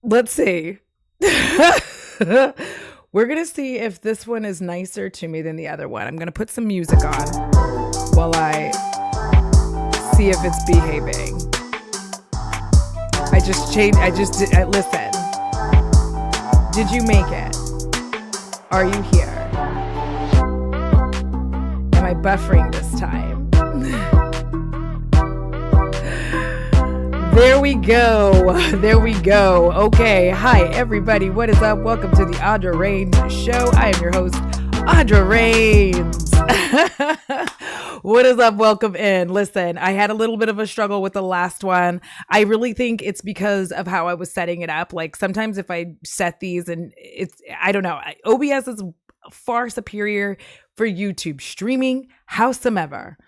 Let's see. We're going to see if this one is nicer to me than the other one. I'm going to put some music on while I see if it's behaving. I just changed. Listen. Did you make it? Are you here? Am I buffering this time? There we go. There we go. Okay. Hi, everybody. What is up? Welcome to the Audra Rains Show. I am your host, Audra Rains. What is up? Welcome in. Listen, I had a little bit of a struggle with the last one. I really think it's because of how I was setting it up. Like sometimes if I set these and I don't know, OBS is far superior for YouTube streaming, howsoever.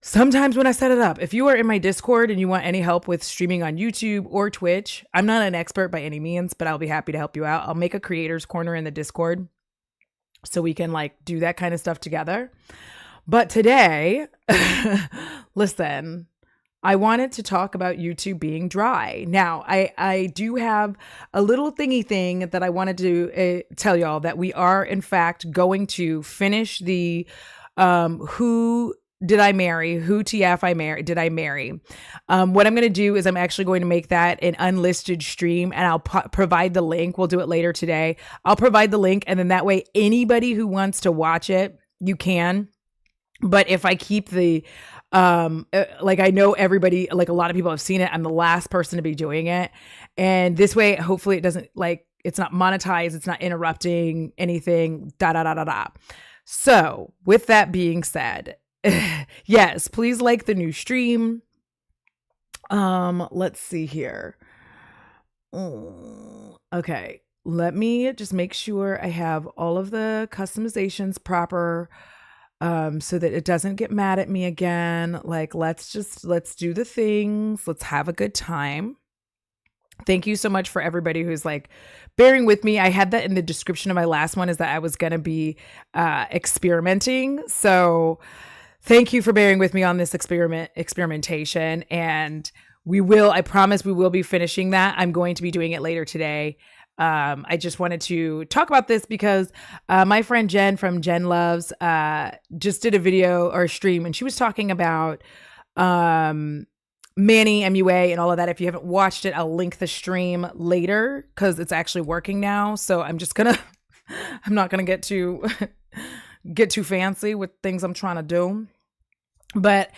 Sometimes when I set it up, if you are in my Discord and you want any help with streaming on YouTube or Twitch, I'm not an expert by any means, but I'll be happy to help you out. I'll make a creators corner in the Discord so we can like do that kind of stuff together. But today, listen, I wanted to talk about YouTube being dry. Now, I do have a little thingy thing that I wanted to tell y'all that we are in fact going to finish the Who Did I Marry? Who TF Did I Marry? What I'm going to do is I'm actually going to make that an unlisted stream and I'll provide the link. We'll do it later today. I'll provide the link and then that way anybody who wants to watch it, you can. But if I keep the, like I know everybody, like a lot of people have seen it. I'm the last person to be doing it. And this way, hopefully it doesn't like, it's not monetized. It's not interrupting anything, So with that being said, yes, please like the new stream. Let's see here. Okay. Let me just make sure I have all of the customizations proper. So that it doesn't get mad at me again. Like, let's do the things. Let's have a good time. Thank you so much for everybody who's like bearing with me. I had that in the description of my last one is that I was going to be experimenting. So thank you for bearing with me on this experimentation. And I promise we will be finishing that. I'm going to be doing it later today. I just wanted to talk about this because my friend Jen from Jen Loves just did a video or a stream and she was talking about Manny, MUA and all of that. If you haven't watched it, I'll link the stream later because it's actually working now. So I'm not going to get too fancy with things I'm trying to do. But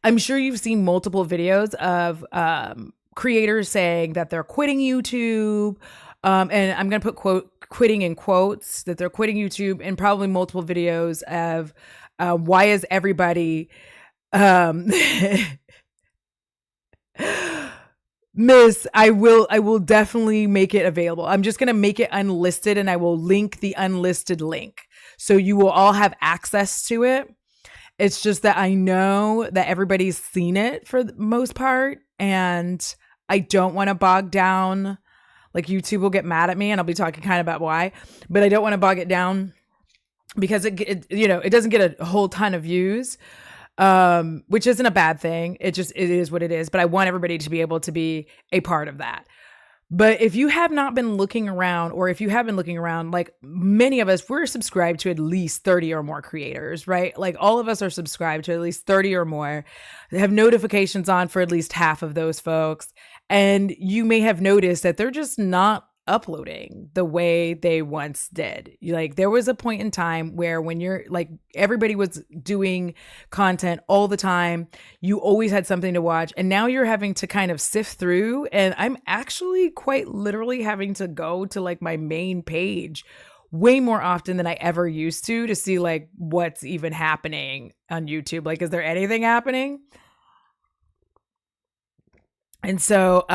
I'm sure you've seen multiple videos of creators saying that they're quitting YouTube. And I'm going to put quitting in quotes, that they're quitting YouTube, and probably multiple videos of why is everybody Miss, I will definitely make it available. I'm just going to make it unlisted and I will link the unlisted link. So you will all have access to it. It's just that I know that everybody's seen it for the most part and I don't want to bog down. Like YouTube will get mad at me and I'll be talking kind of about why, but I don't want to bog it down because it doesn't get a whole ton of views, which isn't a bad thing. It is what it is. But I want everybody to be able to be a part of that. But if you have not been looking around, or if you have been looking around, like many of us, we're subscribed to at least 30 or more creators, right? Like all of us are subscribed to at least 30 or more. They have notifications on for at least half of those folks. And you may have noticed that they're just not uploading the way they once did. Like there was a point in time where when you're like everybody was doing content all the time, you always had something to watch. And now you're having to kind of sift through. And I'm actually quite literally having to go to like my main page way more often than I ever used to see like what's even happening on YouTube. Like, is there anything happening? And so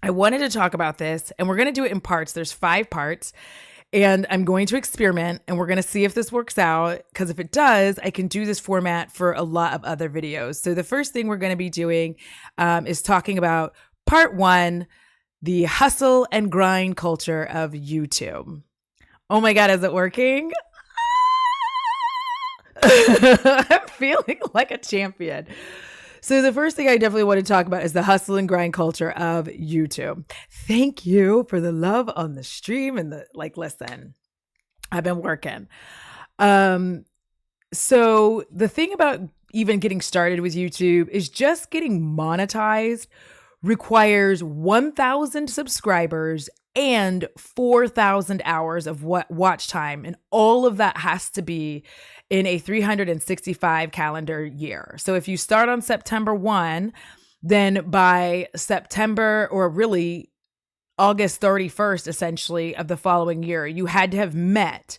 I wanted to talk about this, and we're going to do it in parts. There's 5 parts, and I'm going to experiment, and we're going to see if this works out, because if it does, I can do this format for a lot of other videos. So the first thing we're going to be doing is talking about part 1, the hustle and grind culture of YouTube. Oh my God, is it working? I'm feeling like a champion. So the first thing I definitely want to talk about is the hustle and grind culture of YouTube. Thank you for the love on the stream and the listen, I've been working. Um, so the thing about even getting started with YouTube is just getting monetized requires 1,000 subscribers and 4,000 hours of watch time. And all of that has to be in a 365 calendar year. So if you start on September 1, then by September, or really August 31st, essentially, of the following year, you had to have met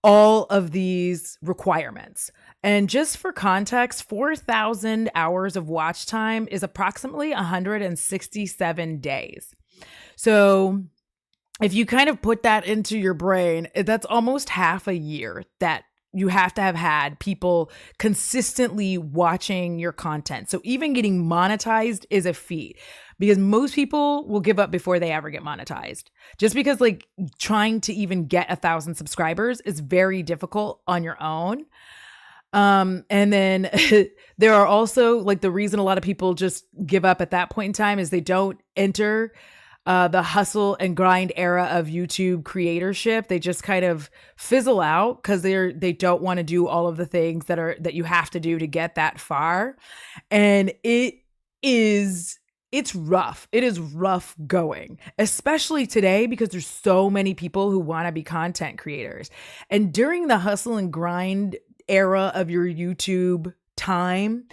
all of these requirements. And just for context, 4,000 hours of watch time is approximately 167 days. So if you kind of put that into your brain, that's almost half a year that you have to have had people consistently watching your content. So even getting monetized is a feat, because most people will give up before they ever get monetized. Just because trying to even get 1,000 subscribers is very difficult on your own. And then there are also the reason a lot of people just give up at that point in time is they don't enter the hustle and grind era of YouTube creatorship. They just kind of fizzle out because they don't want to do all of the things that you have to do to get that far. And it's rough. It is rough going, especially today, because there's so many people who want to be content creators. And during the hustle and grind era of your YouTube time,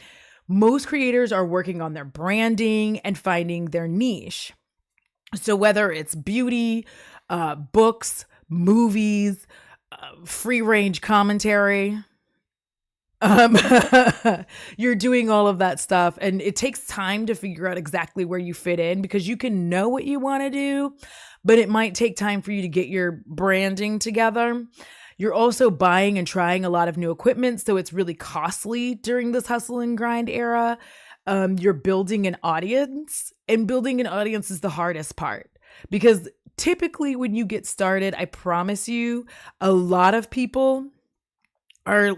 most creators are working on their branding and finding their niche. So whether it's beauty, books, movies, free range commentary, you're doing all of that stuff, and it takes time to figure out exactly where you fit in, because you can know what you want to do, but it might take time for you to get your branding together. You're also buying and trying a lot of new equipment, so it's really costly during this hustle and grind era. You're building an audience, and building an audience is the hardest part, because typically when you get started, I promise you, a lot of people are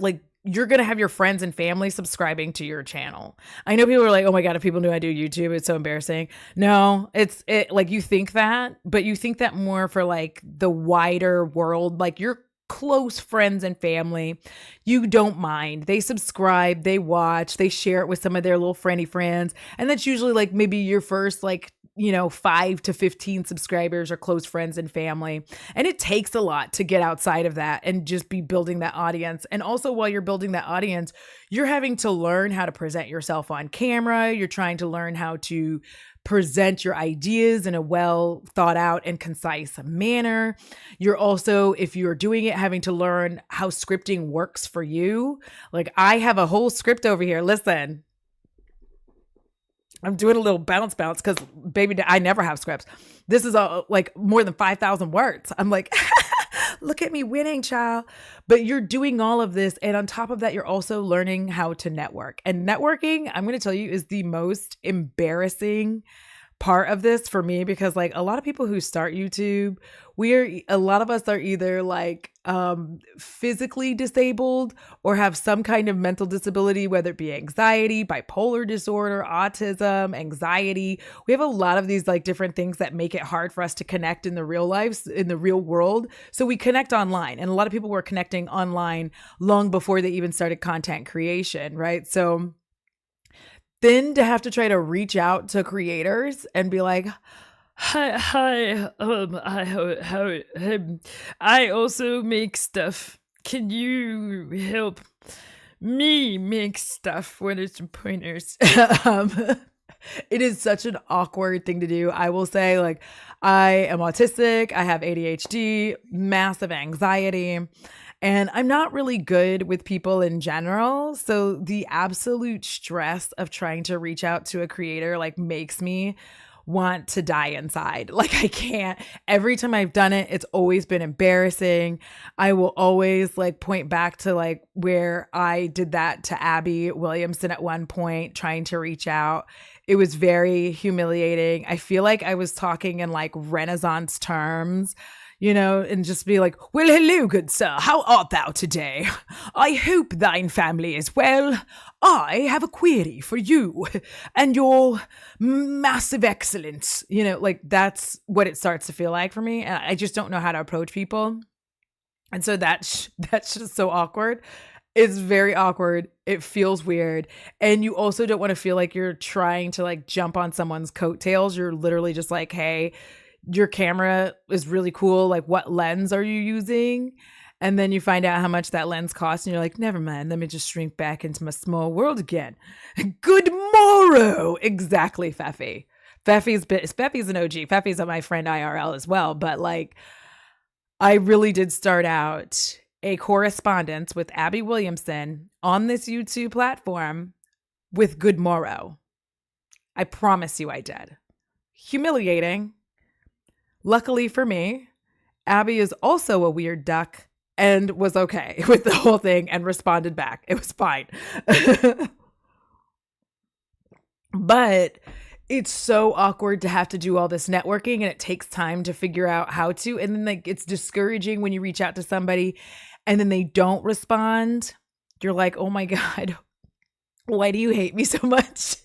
you're going to have your friends and family subscribing to your channel. I know people are like, oh my God, if people knew I do YouTube, it's so embarrassing. No, you think that, but you think that more for the wider world, your close friends and family. You don't mind. They subscribe, they watch, they share it with some of their little friendly friends. And that's usually maybe your first 5 to 15 subscribers or close friends and family. And it takes a lot to get outside of that and just be building that audience. And also, while you're building that audience, you're having to learn how to present yourself on camera. You're trying to learn how to present your ideas in a well thought out and concise manner. You're also, if you're doing it, having to learn how scripting works for you. I have a whole script over here. Listen, I'm doing a little bounce because baby, I never have scripts. This is more than 5,000 words. I'm look at me winning, child. But you're doing all of this. And on top of that, you're also learning how to network. And networking, I'm going to tell you, is the most embarrassing part of this for me, because a lot of people who start YouTube, a lot of us are either physically disabled or have some kind of mental disability, whether it be anxiety, bipolar disorder, autism, anxiety. We have a lot of these different things that make it hard for us to connect in the real lives, in the real world. So we connect online, and a lot of people were connecting online long before they even started content creation, right? So then to have to try to reach out to creators and be like, hi, I also make stuff. Can you help me make stuff? What are some pointers? It is such an awkward thing to do. I will say, I am autistic. I have ADHD, massive anxiety. And I'm not really good with people in general. So the absolute stress of trying to reach out to a creator makes me want to die inside. I can't. Every time I've done it, it's always been embarrassing. I will always point back to where I did that to Abby Williamson at one point, trying to reach out. It was very humiliating. I feel like I was talking in Renaissance terms. and just be like, well, hello, good sir, how art thou today? I hope thine family is well. I have a query for you and your massive excellence. Like that's what it starts to feel like for me. And I just don't know how to approach people. And so that's just so awkward. It's very awkward. It feels weird. And you also don't want to feel like you're trying to like jump on someone's coattails. You're literally just like, hey, your camera is really cool. Like, what lens are you using? And then you find out how much that lens costs. And you're like, never mind. Let me just shrink back into my small world again. Good morrow. Exactly, Feffy. Feffy's an OG. Feffy's my friend IRL as well. But like, I really did start out a correspondence with Abby Williamson on this YouTube platform with good morrow. I promise you I did. Humiliating. Luckily for me, Abby is also a weird duck and was okay with the whole thing and responded back. It was fine. But it's so awkward to have to do all this networking, and it takes time to figure out how to. And then like it's discouraging when you reach out to somebody and then they don't respond. You're like, oh my God, why do you hate me so much?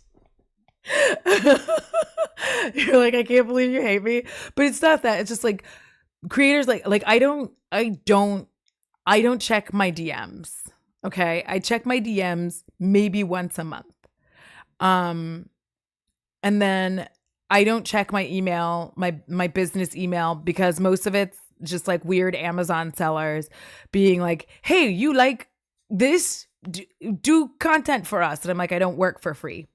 You're like, I can't believe you hate me. But it's not that. It's just like creators like I don't check my DMs. Okay. I check my DMs maybe once a month. And then I don't check my email, my business email, because most of it's just like weird Amazon sellers being like, hey, you like this? Do content for us. And I'm like, I don't work for free.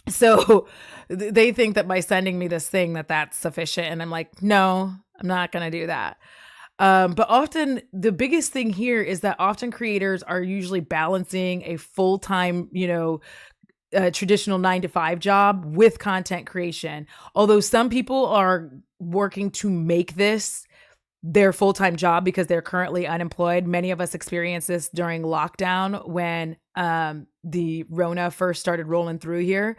So they think that by sending me this thing that's sufficient. And I'm like, no, I'm not going to do that. But often the biggest thing here is that often creators are usually balancing a full-time, traditional 9-to-5 job with content creation. Although some people are working to make this their full-time job because they're currently unemployed. Many of us experienced this during lockdown when the Rona first started rolling through here.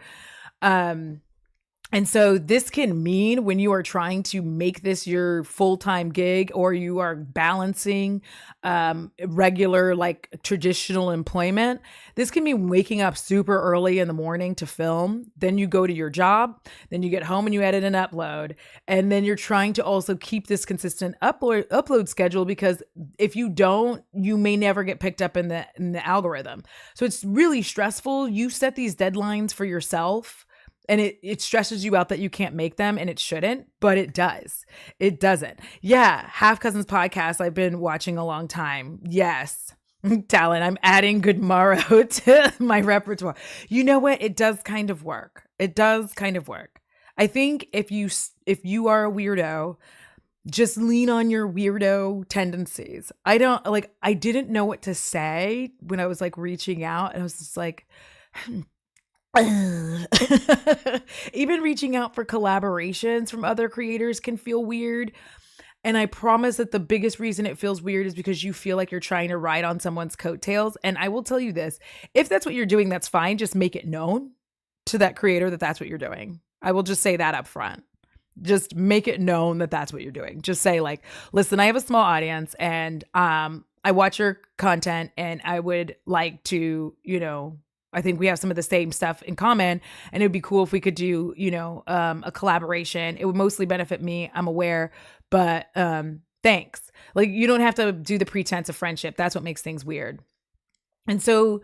And so this can mean when you are trying to make this your full-time gig, or you are balancing regular, like traditional employment, this can mean waking up super early in the morning to film. Then you go to your job, then you get home and you edit and upload. And then you're trying to also keep this consistent upload schedule, because if you don't, you may never get picked up in the algorithm. So it's really stressful. You set these deadlines for yourself, and it stresses you out that you can't make them, and it shouldn't, but it does. It doesn't. Yeah. Half Cousins podcast I've been watching a long time. Yes. Talent. I'm adding good morrow to my repertoire. You know what? It does kind of work. It does kind of work. I think if you are a weirdo, just lean on your weirdo tendencies. I didn't know what to say when I was like reaching out, and I was just like, even reaching out for collaborations from other creators can feel weird. And I promise that the biggest reason it feels weird is because you feel like you're trying to ride on someone's coattails. And I will tell you this, if that's what you're doing, that's fine. Just make it known to that creator that that's what you're doing. I will just say that up front. Just make it known that that's what you're doing. Just say like, listen, I have a small audience, and I watch your content, and I would like to, I think we have some of the same stuff in common, and it would be cool if we could do, a collaboration. It would mostly benefit me, I'm aware, but thanks. Like, you don't have to do the pretense of friendship. That's what makes things weird. And so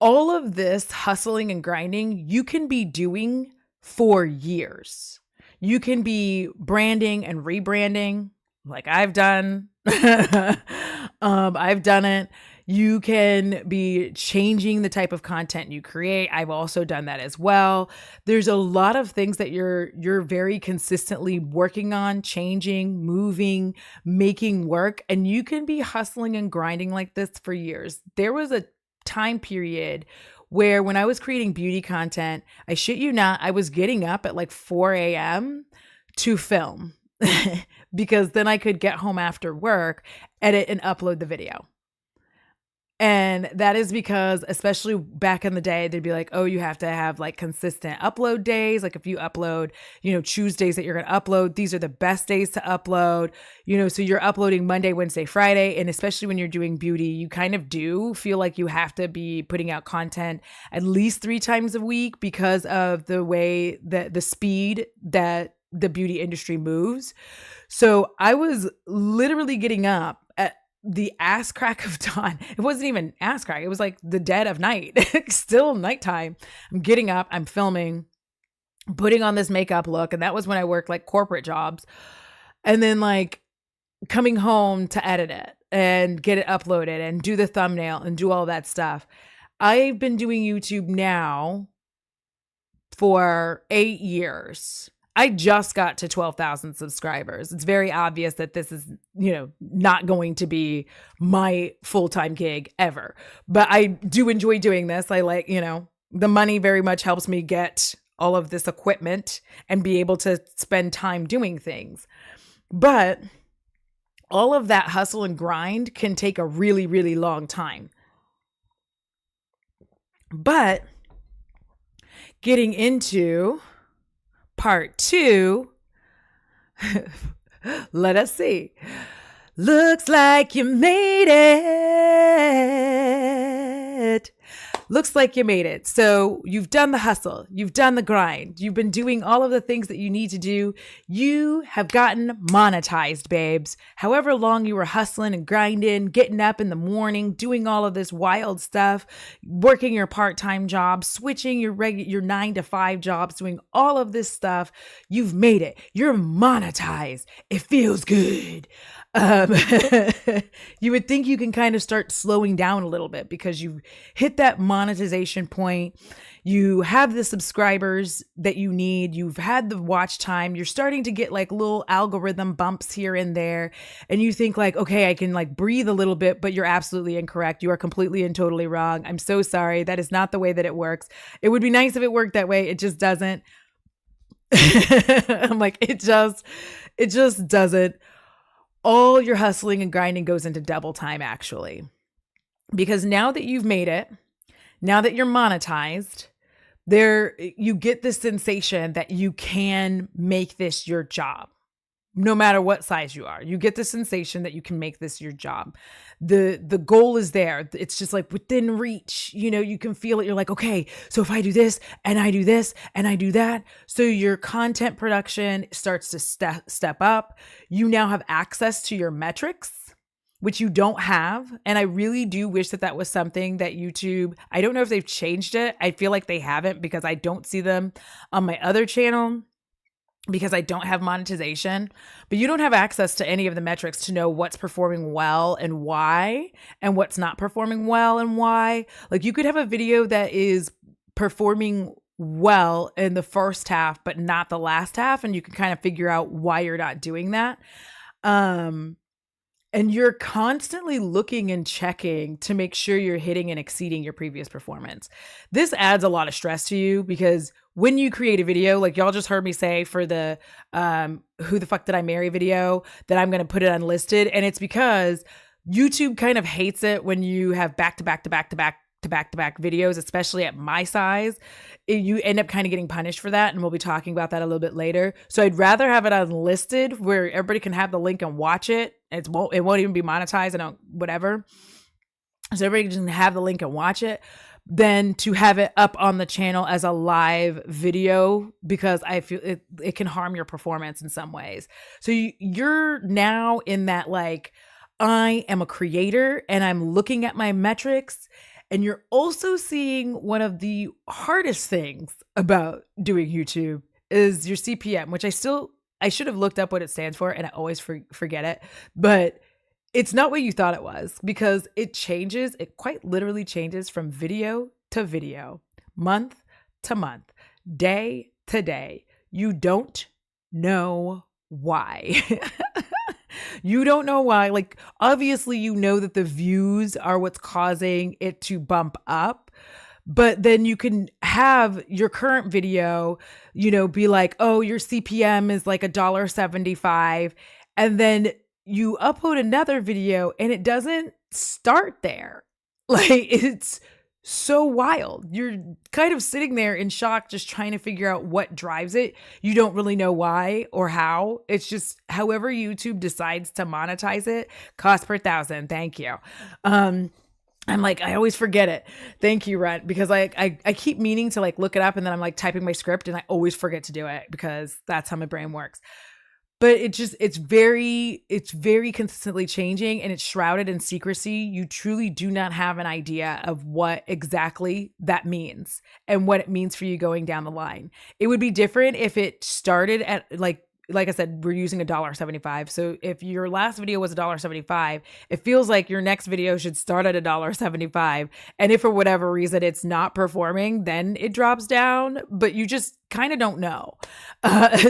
all of this hustling and grinding, you can be doing for years. You can be branding and rebranding like I've done. I've done it. You can be changing the type of content you create. I've also done that as well. There's a lot of things that you're very consistently working on, changing, moving, making work, and you can be hustling and grinding like this for years. There was a time period where when I was creating beauty content, I shit you not, I was getting up at like 4 a.m. to film because then I could get home after work, edit and upload the video. And that is because, especially back in the day, they'd be like, oh, you have to have like consistent upload days. Like if you upload, choose days that you're going to upload. These are the best days to upload, so you're uploading Monday, Wednesday, Friday. And especially when you're doing beauty, you kind of do feel like you have to be putting out content at least 3 times a week because of the way that the speed that the beauty industry moves. So I was literally getting up at the ass crack of dawn. It wasn't even ass crack. It was like the dead of night, still nighttime. I'm getting up, I'm filming, putting on this makeup look. And that was when I worked like corporate jobs. And then like coming home to edit it and get it uploaded and do the thumbnail and do all that stuff. I've been doing YouTube now for 8 years. I just got to 12,000 subscribers. It's very obvious that this is, not going to be my full-time gig ever. But I do enjoy doing this. I like, the money very much helps me get all of this equipment and be able to spend time doing things. But all of that hustle and grind can take a really, really long time. But getting into part 2, let us see. Looks like you made it. Looks like you made it. So you've done the hustle. You've done the grind. You've been doing all of the things that you need to do. You have gotten monetized, babes. However long you were hustling and grinding, getting up in the morning, doing all of this wild stuff, working your part-time job, switching your 9 to 5 jobs, doing all of this stuff. You've made it. You're monetized. It feels good. You would think you can kind of start slowing down a little bit because you hit that monetization point. You have the subscribers that you need. You've had the watch time. You're starting to get like little algorithm bumps here and there. And you think like, okay, I can like breathe a little bit, but you're absolutely incorrect. You are completely and totally wrong. I'm so sorry. That is not the way that it works. It would be nice if it worked that way. It just doesn't. I'm like, it just doesn't. All your hustling and grinding goes into double time, actually, because now that you've made it, now that you're monetized, you get this sensation that you can make this your job. No matter what size you are, you get the sensation that you can make this your job. The goal is there. It's just like within reach, you can feel it. You're like, okay, so if I do this and I do this and I do that, so your content production starts to step up. You now have access to your metrics, which you don't have. And I really do wish that was something that YouTube, I don't know if they've changed it. I feel like they haven't because I don't see them on my other channel, because I don't have monetization. But you don't have access to any of the metrics to know what's performing well and why, and what's not performing well and why. Like you could have a video that is performing well in the first half, but not the last half. And you can kind of figure out why you're not doing that. And you're constantly looking and checking to make sure you're hitting and exceeding your previous performance. This adds a lot of stress to you because when you create a video, like y'all just heard me say for the who the fuck did I marry video, that I'm going to put it unlisted. And it's because YouTube kind of hates it when you have back to back videos, especially at my size. You end up kind of getting punished for that. And we'll be talking about that a little bit later. So I'd rather have it unlisted where everybody can have the link and watch it. It won't even be monetized and whatever. So everybody can have the link and watch it, than to have it up on the channel as a live video, because I feel it can harm your performance in some ways. So you're now in that, like, I am a creator and I'm looking at my metrics. And you're also seeing one of the hardest things about doing YouTube is your CPM, which I should have looked up what it stands for, and I always forget it. But it's not what you thought it was, because it changes. It quite literally changes from video to video, month to month, day to day. You don't know why. You don't know why. Like, obviously, you know that the views are what's causing it to bump up. But then you can have your current video, be like, oh, your CPM is like $1.75. And then you upload another video and it doesn't start there. Like, it's so wild. You're kind of sitting there in shock, just trying to figure out what drives it. You don't really know why or how. It's just however YouTube decides to monetize it. Cost per thousand. Thank you. I'm like, I always forget it. Thank you, Rent, because I keep meaning to like look it up, and then I'm like typing my script and I always forget to do it because that's how my brain works. But it's very consistently changing, and it's shrouded in secrecy. You truly do not have an idea of what exactly that means and what it means for you going down the line. It would be different if it started at like I said, we're using $1.75. So if your last video was $1.75, it feels like your next video should start at $1.75. And if for whatever reason it's not performing, then it drops down, but you just kind of don't know.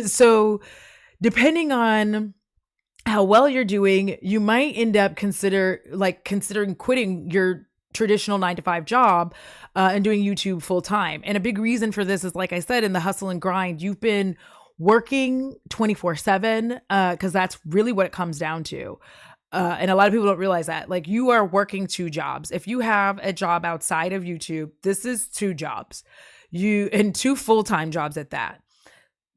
So depending on how well you're doing, you might end up considering quitting your traditional 9 to 5 job and doing YouTube full time. And a big reason for this is, like I said, in the hustle and grind, you've been working 24/7 because that's really what it comes down to. And a lot of people don't realize that. Like, you are working 2 jobs. If you have a job outside of YouTube, this is 2 jobs. And 2 full-time jobs at that.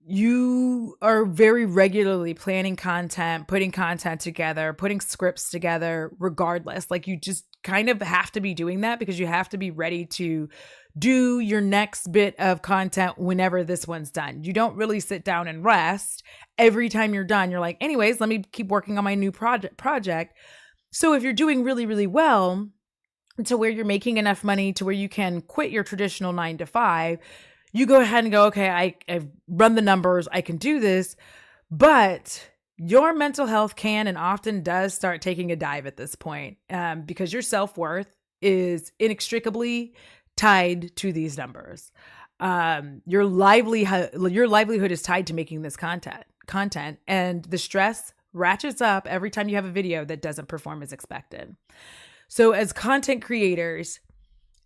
You are very regularly planning content, putting content together, putting scripts together, regardless. Like, you just kind of have to be doing that because you have to be ready to do your next bit of content whenever this one's done. You don't really sit down and rest. Every time you're done, you're like, anyways, let me keep working on my new project. So if you're doing really, really well to where you're making enough money to where you can quit your traditional 9 to 5, you go ahead and go, okay, I've run the numbers, I can do this. But your mental health can and often does start taking a dive at this point because your self-worth is inextricably tied to these numbers. Your livelihood is tied to making this content, and the stress ratchets up every time you have a video that doesn't perform as expected. So as content creators,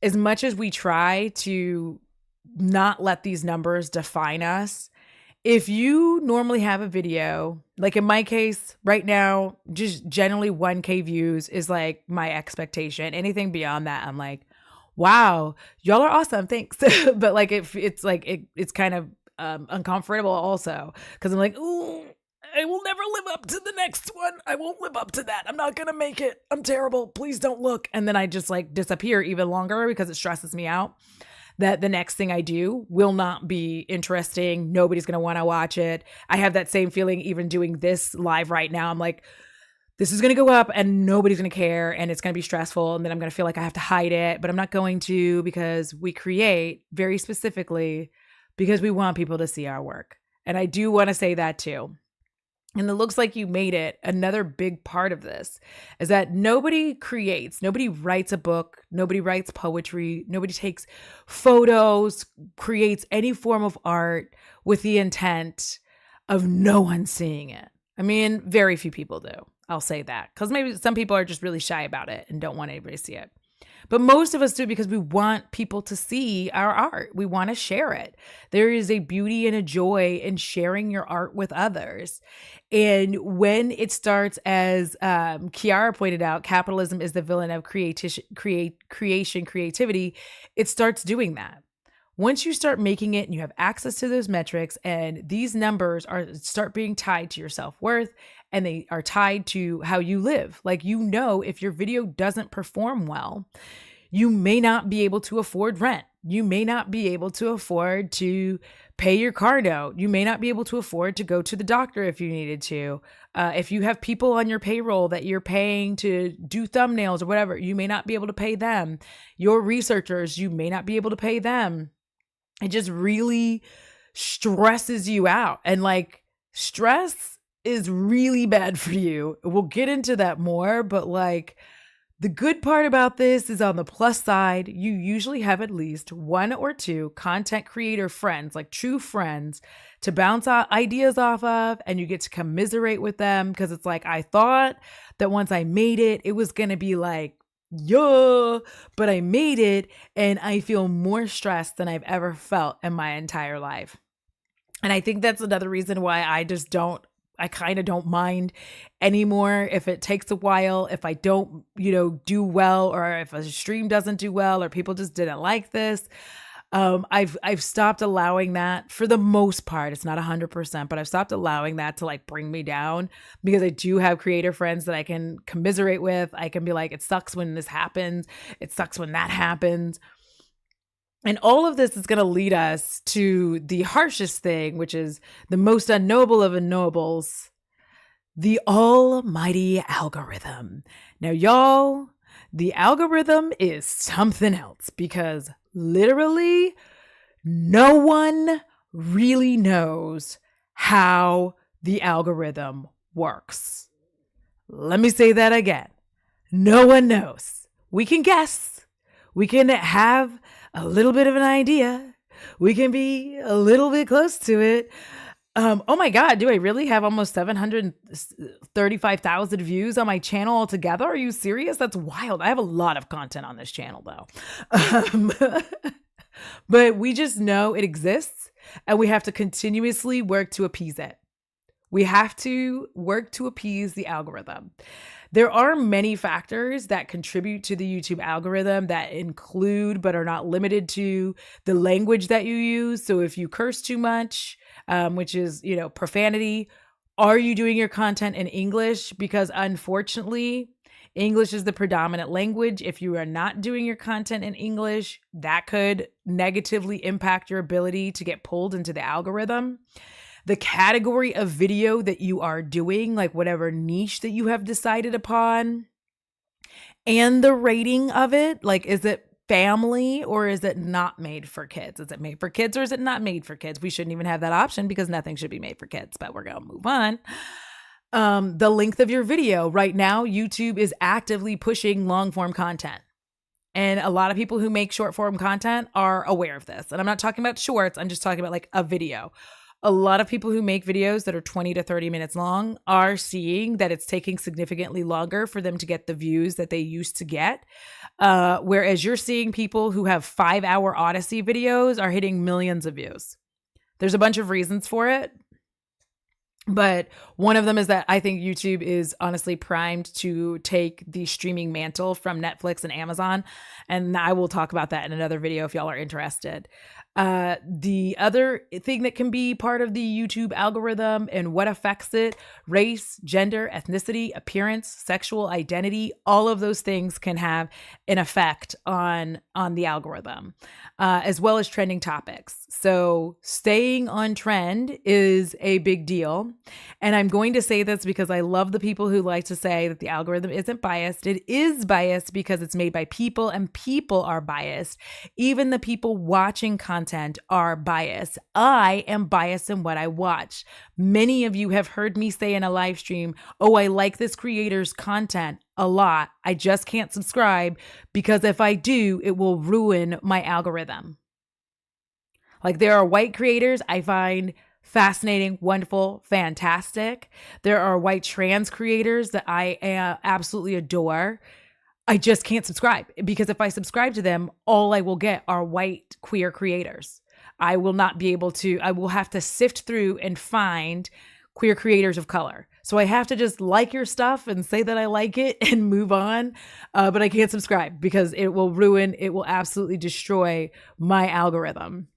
as much as we try to not let these numbers define us, if you normally have a video, like in my case right now, just generally 1K views is like my expectation. Anything beyond that, I'm like, wow, y'all are awesome, thanks. But like it's kind of uncomfortable also because I'm like, ooh, I will never live up to the next one. I won't live up to that. I'm not gonna make it. I'm terrible. Please don't look. And then I just like disappear even longer because it stresses me out that the next thing I do will not be interesting. Nobody's going to want to watch it. I have that same feeling even doing this live right now. I'm like, this is going to go up and nobody's going to care and it's going to be stressful. And then I'm going to feel like I have to hide it, but I'm not going to, because we create very specifically because we want people to see our work. And I do want to say that too. And it looks like you made it. Another big part of this is that nobody writes a book, nobody writes poetry, nobody takes photos, creates any form of art with the intent of no one seeing it. I mean, very few people do. I'll say that because maybe some people are just really shy about it and don't want anybody to see it. But most of us do because we want people to see our art. We want to share it. There is a beauty and a joy in sharing your art with others. And when it starts, as Kiara pointed out, capitalism is the villain of creation, creativity, it starts doing that. Once you start making it and you have access to those metrics and these numbers start being tied to your self-worth and they are tied to how you live. Like, you know, if your video doesn't perform well, you may not be able to afford rent. You may not be able to afford to pay your car note. You may not be able to afford to go to the doctor if you needed to. If you have people on your payroll that you're paying to do thumbnails or whatever, you may not be able to pay them. Your researchers, you may not be able to pay them. It just really stresses you out. And like, stress is really bad for you. We'll get into that more, but like, the good part about this is, on the plus side, you usually have at least 1 or 2 content creator friends, like true friends, to bounce ideas off of, and you get to commiserate with them because it's like, I thought that once I made it, it was going to be like, yeah, but I made it and I feel more stressed than I've ever felt in my entire life. And I think that's another reason why I just don't I kind of don't mind anymore if it takes a while, if I don't, do well, or if a stream doesn't do well, or people just didn't like this. I've stopped allowing that for the most part. It's not 100%, but I've stopped allowing that to like bring me down, because I do have creator friends that I can commiserate with. I can be like, it sucks when this happens. It sucks when that happens. And all of this is going to lead us to the harshest thing, which is the most unknowable of unknowables, the almighty algorithm. Now, y'all, the algorithm is something else, because literally no one really knows how the algorithm works. Let me say that again. No one knows. We can guess. We can have a little bit of an idea. We can be a little bit close to it. Oh my God, do I really have almost 735,000 views on my channel altogether? Are you serious? That's wild. I have a lot of content on this channel though. But we just know it exists, and we have to continuously work to appease it. We have to work to appease the algorithm. There are many factors that contribute to the YouTube algorithm that include, but are not limited to, the language that you use. So if you curse too much, which is, profanity, are you doing your content in English? Because unfortunately, English is the predominant language. If you are not doing your content in English, that could negatively impact your ability to get pulled into the algorithm. The category of video that you are doing, like whatever niche that you have decided upon, and the rating of it, like, is it family or is it not made for kids? Is it made for kids or is it not made for kids? We shouldn't even have that option, because nothing should be made for kids, but we're going to move on. The length of your video. Right now, YouTube is actively pushing long form content. And a lot of people who make short form content are aware of this. And I'm not talking about shorts. I'm just talking about like a video. A lot of people who make videos that are 20 to 30 minutes long are seeing that it's taking significantly longer for them to get the views that they used to get. Whereas you're seeing people who have 5-hour Odyssey videos are hitting millions of views. There's a bunch of reasons for it. But one of them is that I think YouTube is honestly primed to take the streaming mantle from Netflix and Amazon. And I will talk about that in another video if y'all are interested. The other thing that can be part of the YouTube algorithm and what affects it: race, gender, ethnicity, appearance, sexual identity, all of those things can have an effect on the algorithm, as well as trending topics. So staying on trend is a big deal. And I'm going to say this because I love the people who like to say that the algorithm isn't biased. It is biased because it's made by people, and people are biased. Even the people watching content are biased. I am biased in what I watch. Many of you have heard me say in a live stream, oh, I like this creator's content a lot. I just can't subscribe because if I do, it will ruin my algorithm. Like, there are white creators I find fascinating, wonderful, fantastic. There are white trans creators that I absolutely adore. I just can't subscribe, because if I subscribe to them, all I will get are white queer creators. I will not be able to, I will have to sift through and find queer creators of color. So I have to just like your stuff and say that I like it and move on. But I can't subscribe because it will absolutely destroy my algorithm.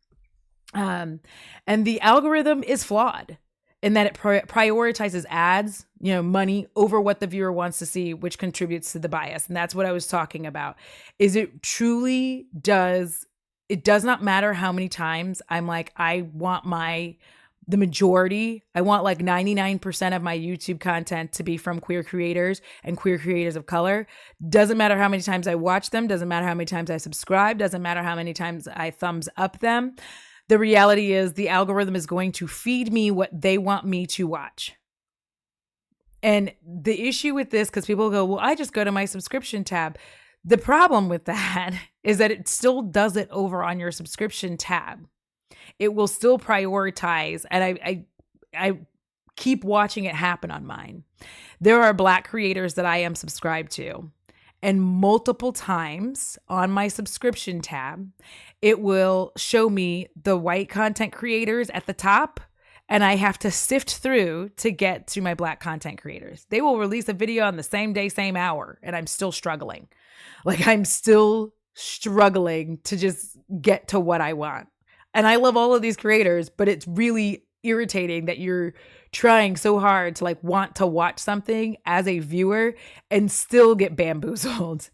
And the algorithm is flawed in that it prioritizes ads, money over what the viewer wants to see, which contributes to the bias. And that's what I was talking about. Is it truly does, it does not matter how many times I'm like, I want the majority, I want like 99% of my YouTube content to be from queer creators and queer creators of color. Doesn't matter how many times I watch them. Doesn't matter how many times I subscribe. Doesn't matter how many times I thumbs up them. The reality is the algorithm is going to feed me what they want me to watch. And the issue with this, because people go, well, I just go to my subscription tab. The problem with that is that it still does it over on your subscription tab. It will still prioritize. And I keep watching it happen on mine. There are Black creators that I am subscribed to. And multiple times on my subscription tab, it will show me the white content creators at the top and I have to sift through to get to my Black content creators. They will release a video on the same day, same hour, and I'm still struggling. Like, I'm still struggling to just get to what I want. And I love all of these creators, but it's really irritating that you're trying so hard to like want to watch something as a viewer and still get bamboozled.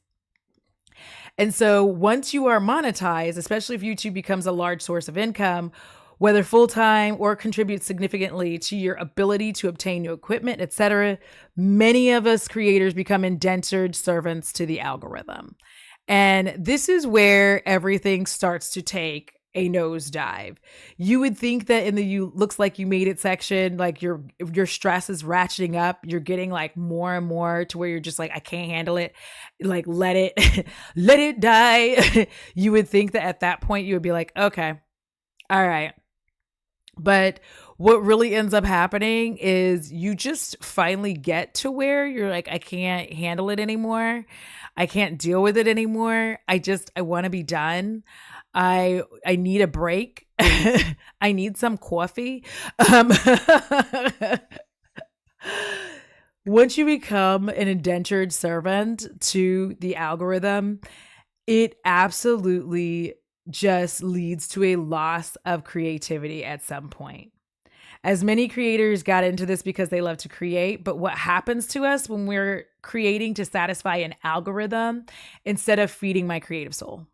And so once you are monetized, especially if YouTube becomes a large source of income, whether full-time or contributes significantly to your ability to obtain new equipment, etc., many of us creators become indentured servants to the algorithm. And this is where everything starts to take a nosedive. You would think that in the "you looks like you made it" section, like your stress is ratcheting up. You're getting like more and more to where you're just like, I can't handle it. Like, let it, let it die. You would think that at that point you would be like, okay, all right. But what really ends up happening is you just finally get to where you're like, I can't handle it anymore. I can't deal with it anymore. I want to be done. I need a break. I need some coffee. Once you become an indentured servant to the algorithm, it absolutely just leads to a loss of creativity at some point. As many creators got into this because they love to create, but what happens to us when we're creating to satisfy an algorithm instead of feeding my creative soul?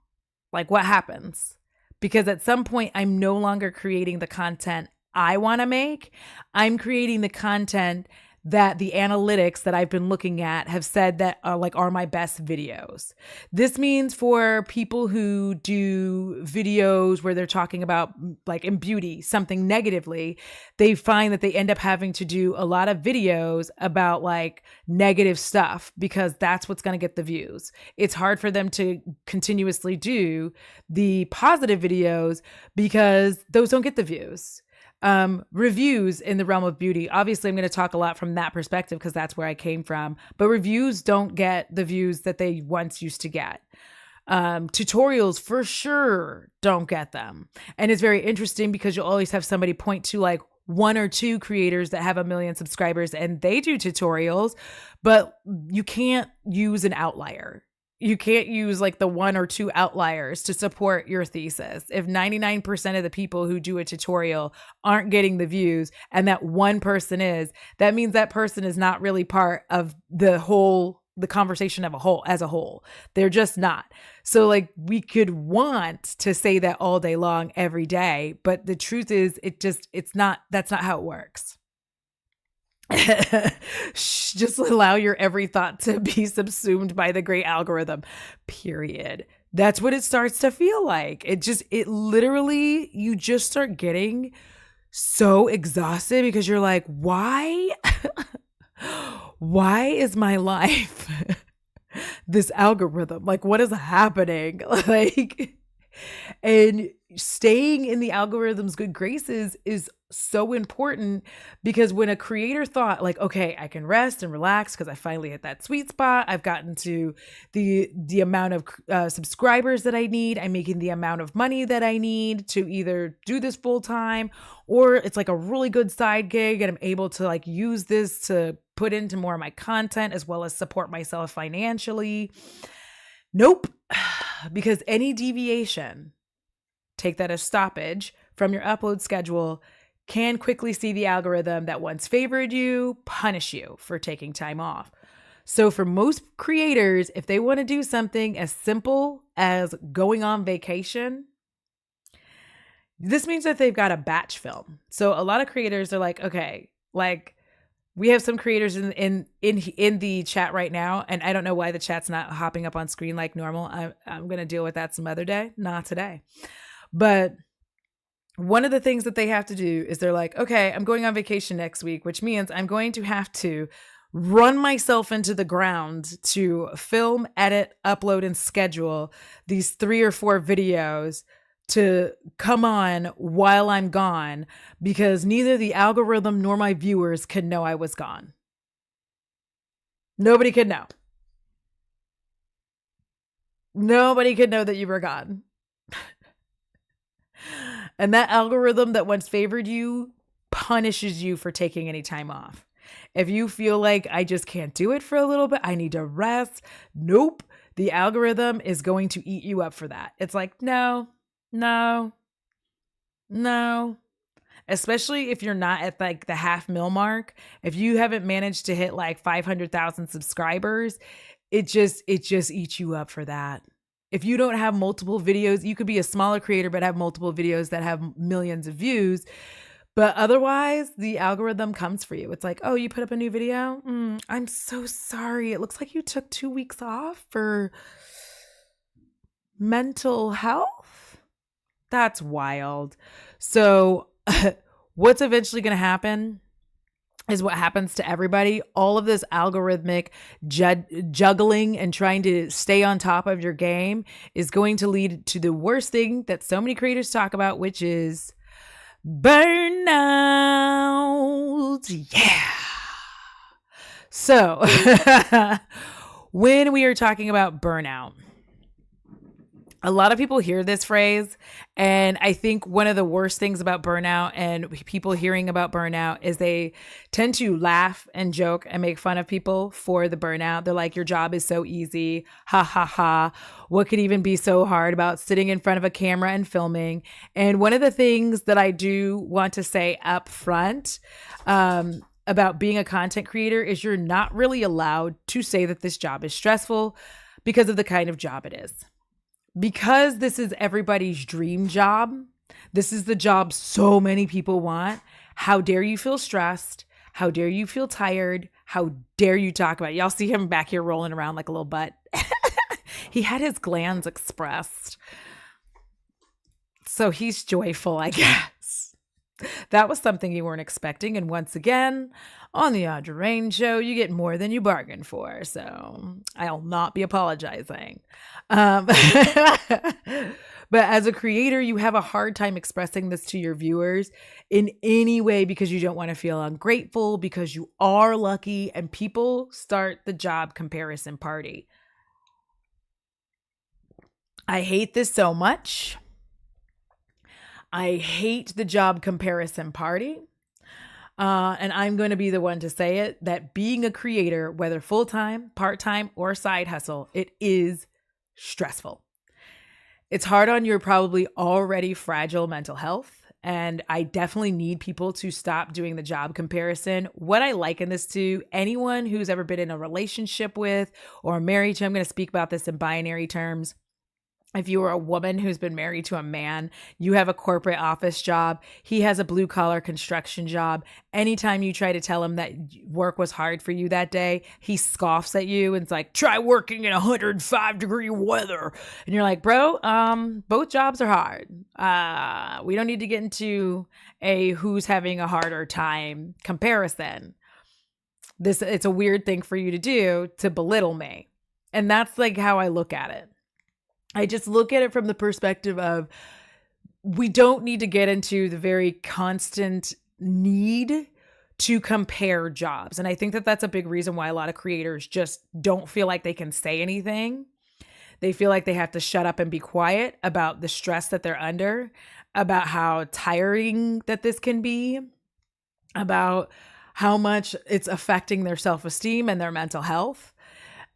Like, what happens? Because at some point, I'm no longer creating the content I want to make. I'm creating the content that the analytics that I've been looking at have said that are my best videos. This means for people who do videos where they're talking about, like in beauty, something negatively, they find that they end up having to do a lot of videos about like negative stuff because that's what's going to get the views. It's hard for them to continuously do the positive videos because those don't get the views. Reviews in the realm of beauty. Obviously, I'm going to talk a lot from that perspective because that's where I came from. But reviews don't get the views that they once used to get. Tutorials for sure don't get them. And it's very interesting because you'll always have somebody point to like one or two creators that have 1 million subscribers and they do tutorials, but you can't use an outlier. You can't use like the 1 or 2 outliers to support your thesis. If 99% of the people who do a tutorial aren't getting the views and that one person is, that means that person is not really part of the conversation as a whole. They're just not. So like we could want to say that all day long, every day, but the truth is that's not how it works. Just allow your every thought to be subsumed by the great algorithm, period. That's what it starts to feel like. It literally, you just start getting so exhausted because you're like, why is my life this algorithm? Like, what is happening? Like, and staying in the algorithm's good graces is so important because when a creator thought like, okay, I can rest and relax because I finally hit that sweet spot. I've gotten to the amount of subscribers that I need. I'm making the amount of money that I need to either do this full time or it's like a really good side gig and I'm able to like use this to put into more of my content as well as support myself financially. Nope. Because any deviation, take that as stoppage from your upload schedule, can quickly see the algorithm that once favored you punish you for taking time off. So for most creators, if they want to do something as simple as going on vacation, this means that they've got a batch film. So a lot of creators are like, okay, like we have some creators in the chat right now, and I don't know why the chat's not hopping up on screen like normal. I'm going to deal with that some other day, not today. But one of the things that they have to do is they're like, okay, I'm going on vacation next week, which means I'm going to have to run myself into the ground to film, edit, upload, and schedule these 3 or 4 videos to come on while I'm gone because neither the algorithm nor my viewers can know I was gone. Nobody could know. Nobody could know that you were gone. And that algorithm that once favored you punishes you for taking any time off. If you feel like I just can't do it for a little bit, I need to rest. Nope. The algorithm is going to eat you up for that. It's like, no, no, no. Especially if you're not at like the 500,000 mark. If you haven't managed to hit like 500,000 subscribers, it just eats you up for that. If you don't have multiple videos, you could be a smaller creator, but have multiple videos that have millions of views. But otherwise, the algorithm comes for you. It's like, oh, you put up a new video? I'm so sorry. It looks like you took 2 weeks off for mental health. That's wild. So what's eventually going to happen is what happens to everybody. All of this algorithmic juggling and trying to stay on top of your game is going to lead to the worst thing that so many creators talk about, which is burnout. Yeah. So when we are talking about burnout, a lot of people hear this phrase, and I think one of the worst things about burnout and people hearing about burnout is they tend to laugh and joke and make fun of people for the burnout. They're like, your job is so easy. Ha ha ha. What could even be so hard about sitting in front of a camera and filming? And one of the things that I do want to say up front about being a content creator is you're not really allowed to say that this job is stressful because of the kind of job it is. Because this is everybody's dream job, this is the job so many people want. How dare you feel stressed? How dare you feel tired? How dare you talk about it? Y'all see him back here rolling around like a little butt. He had his glands expressed. So he's joyful, I guess. That was something you weren't expecting. And once again, on the Audra Rain Show, you get more than you bargained for. So I'll not be apologizing. But as a creator, you have a hard time expressing this to your viewers in any way because you don't want to feel ungrateful, because you are lucky, and people start the job comparison party. I hate this so much. I hate the job comparison party. And I'm going to be the one to say it, that being a creator, whether full-time, part-time, or side hustle, it is stressful. It's hard on your probably already fragile mental health. And I definitely need people to stop doing the job comparison. What I liken this to, anyone who's ever been in a relationship with or married to, I'm going to speak about this in binary terms. If you are a woman who's been married to a man, you have a corporate office job. He has a blue collar construction job. Anytime you try to tell him that work was hard for you that day, he scoffs at you and it's like, try working in 105-degree weather. And you're like, bro, both jobs are hard. We don't need to get into a who's having a harder time comparison. It's a weird thing for you to do, to belittle me. And that's like how I look at it. I just look at it from the perspective of we don't need to get into the very constant need to compare jobs. And I think that that's a big reason why a lot of creators just don't feel like they can say anything. They feel like they have to shut up and be quiet about the stress that they're under, about how tiring that this can be, about how much it's affecting their self-esteem and their mental health.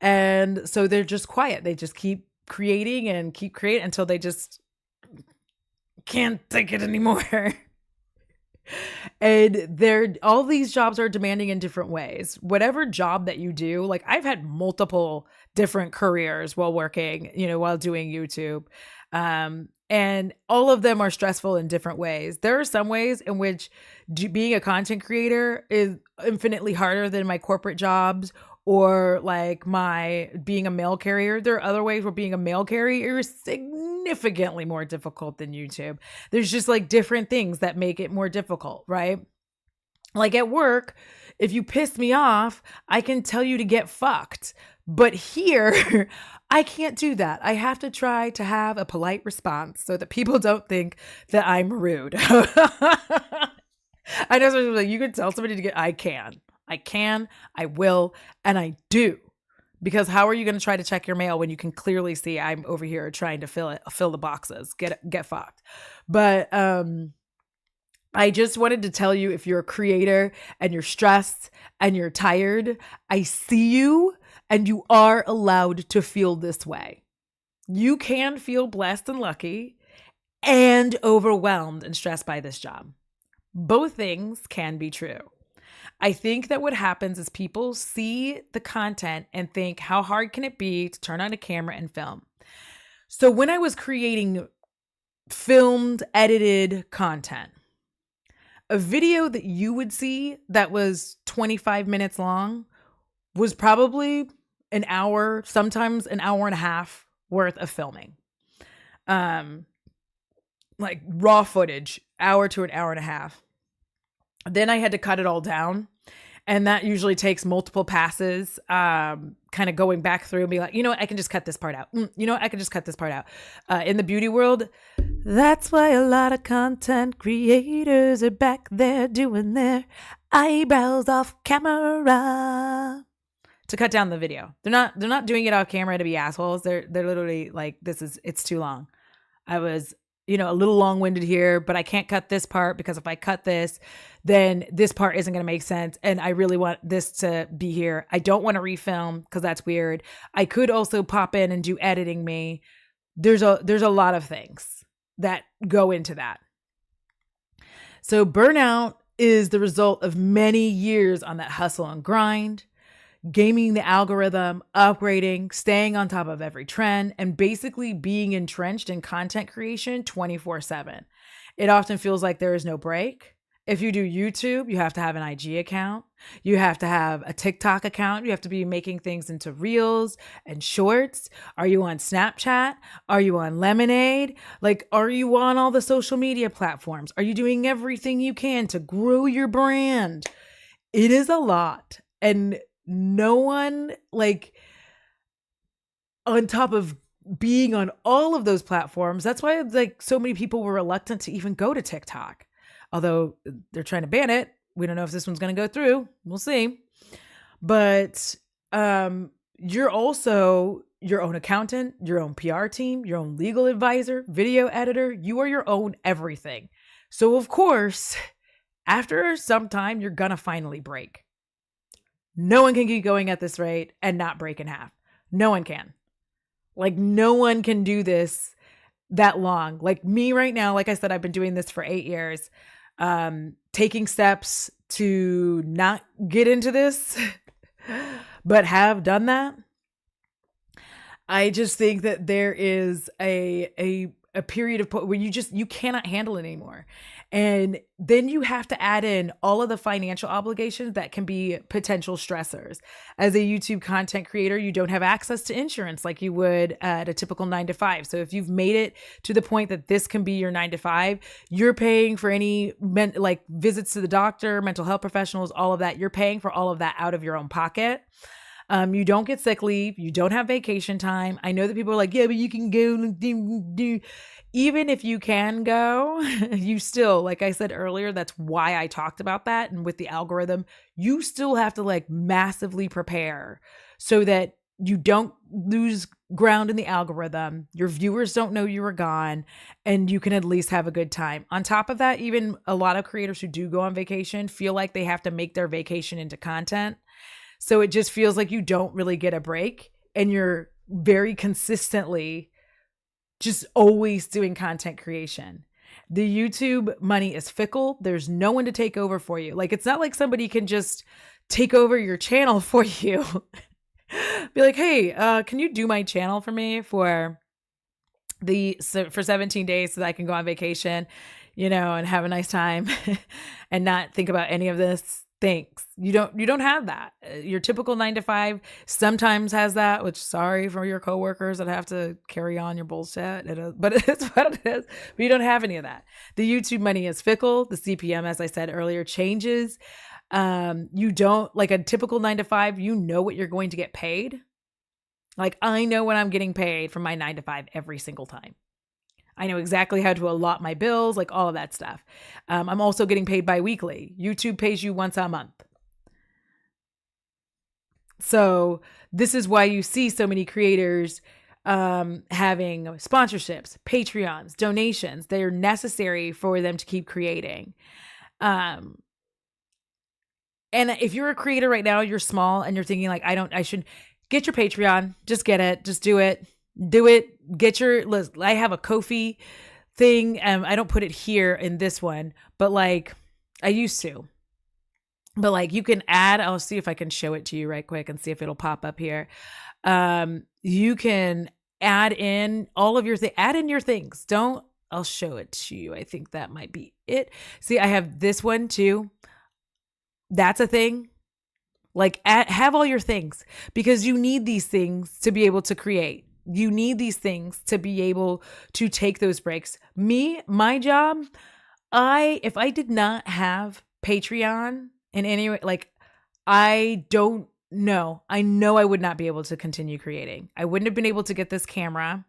And so they're just quiet. They just keep creating until they just can't take it anymore. And all these jobs are demanding in different ways. Whatever job that you do, like I've had multiple different careers while working, while doing YouTube. And all of them are stressful in different ways. There are some ways in which being a content creator is infinitely harder than my corporate jobs or like my being a mail carrier. There are other ways where being a mail carrier is significantly more difficult than YouTube. There's just like different things that make it more difficult, right? Like at work, if you piss me off, I can tell you to get fucked. But here, I can't do that. I have to try to have a polite response so that people don't think that I'm rude. I know somebody's like, you can tell somebody to get, I can, I will, and I do. Because how are you going to try to check your mail when you can clearly see I'm over here trying to fill the boxes, get fucked. But I just wanted to tell you, if you're a creator and you're stressed and you're tired, I see you, and you are allowed to feel this way. You can feel blessed and lucky and overwhelmed and stressed by this job. Both things can be true. I think that what happens is people see the content and think, how hard can it be to turn on a camera and film? So when I was creating filmed, edited content, a video that you would see that was 25 minutes long was probably an hour, sometimes an hour and a half worth of filming. Like raw footage, hour to an hour and a half. Then I had to cut it all down. And that usually takes multiple passes, kind of going back through and be like, you know what, I can just cut this part out. You know what, I can just cut this part out. In the beauty world, that's why a lot of content creators are back there doing their eyebrows off camera to cut down the video. They're not doing it off camera to be assholes. They're literally like, it's too long. I was, a little long-winded here, but I can't cut this part because if I cut this, then this part isn't going to make sense. And I really want this to be here. I don't want to refilm because that's weird. I could also pop in and do editing me. There's a lot of things that go into that. So burnout is the result of many years on that hustle and grind, gaming the algorithm, upgrading, staying on top of every trend, and basically being entrenched in content creation 24/7. It often feels like there is no break. If you do YouTube, you have to have an IG account. You have to have a TikTok account. You have to be making things into reels and shorts. Are you on Snapchat? Are you on Lemonade? Like, are you on all the social media platforms? Are you doing everything you can to grow your brand? It is a lot. And no one, on top of being on all of those platforms, that's why so many people were reluctant to even go to TikTok. Although they're trying to ban it. We don't know if this one's going to go through. We'll see. But you're also your own accountant, your own PR team, your own legal advisor, video editor. You are your own everything. So of course, after some time, you're going to finally break. No one can keep going at this rate and not break in half. No one can. No one can do this that long. Like me right now, like I said, I've been doing this for 8 years. Taking steps to not get into this, but have done that. I just think that there is a period of where you cannot handle it anymore. And then you have to add in all of the financial obligations that can be potential stressors. As a YouTube content creator, you don't have access to insurance like you would at a typical 9-to-5. So if you've made it to the point that this can be your 9-to-5, you're paying for any visits to the doctor, mental health professionals, all of that. You're paying for all of that out of your own pocket. You don't get sick leave. You don't have vacation time. I know that people are like, yeah, but you can go do. Even if you can go, you still, like I said earlier, that's why I talked about that. And with the algorithm, you still have to massively prepare so that you don't lose ground in the algorithm. Your viewers don't know you were gone, and you can at least have a good time. On top of that, even a lot of creators who do go on vacation feel like they have to make their vacation into content. So it just feels like you don't really get a break, and you're very consistently just always doing content creation. The YouTube money is fickle. There's no one to take over for you. It's not like somebody can just take over your channel for you. Be like, hey, can you do my channel for me for 17 days so that I can go on vacation, and have a nice time and not think about any of this? Thanks. You don't have that. Your typical 9-to-5 sometimes has that, which sorry for your coworkers that have to carry on your bullshit. But it's what it is. But you don't have any of that. The YouTube money is fickle. The CPM, as I said earlier, changes. You don't, a typical 9-to-5, you know what you're going to get paid. I know when I'm getting paid from my 9-to-5 every single time. I know exactly how to allot my bills, all of that stuff. I'm also getting paid bi-weekly. YouTube pays you once a month. So this is why you see so many creators having sponsorships, Patreons, donations. They're necessary for them to keep creating. And if you're a creator right now, you're small and you're thinking like, I should get your Patreon. Just get it. Just do it. Get I have a Ko-fi thing. I don't put it here in this one, but like I used to. But like you can add, I'll see if I can show it to you right quick and see if it'll pop up here. You can add in all of add in your things. I'll show it to you. I think that might be it. See, I have this one too. That's a thing. Like have all your things because you need these things to be able to create. You need these things to be able to take those breaks. My job, if I did not have Patreon in any way, like I don't know. I know I would not be able to continue creating. I wouldn't have been able to get this camera.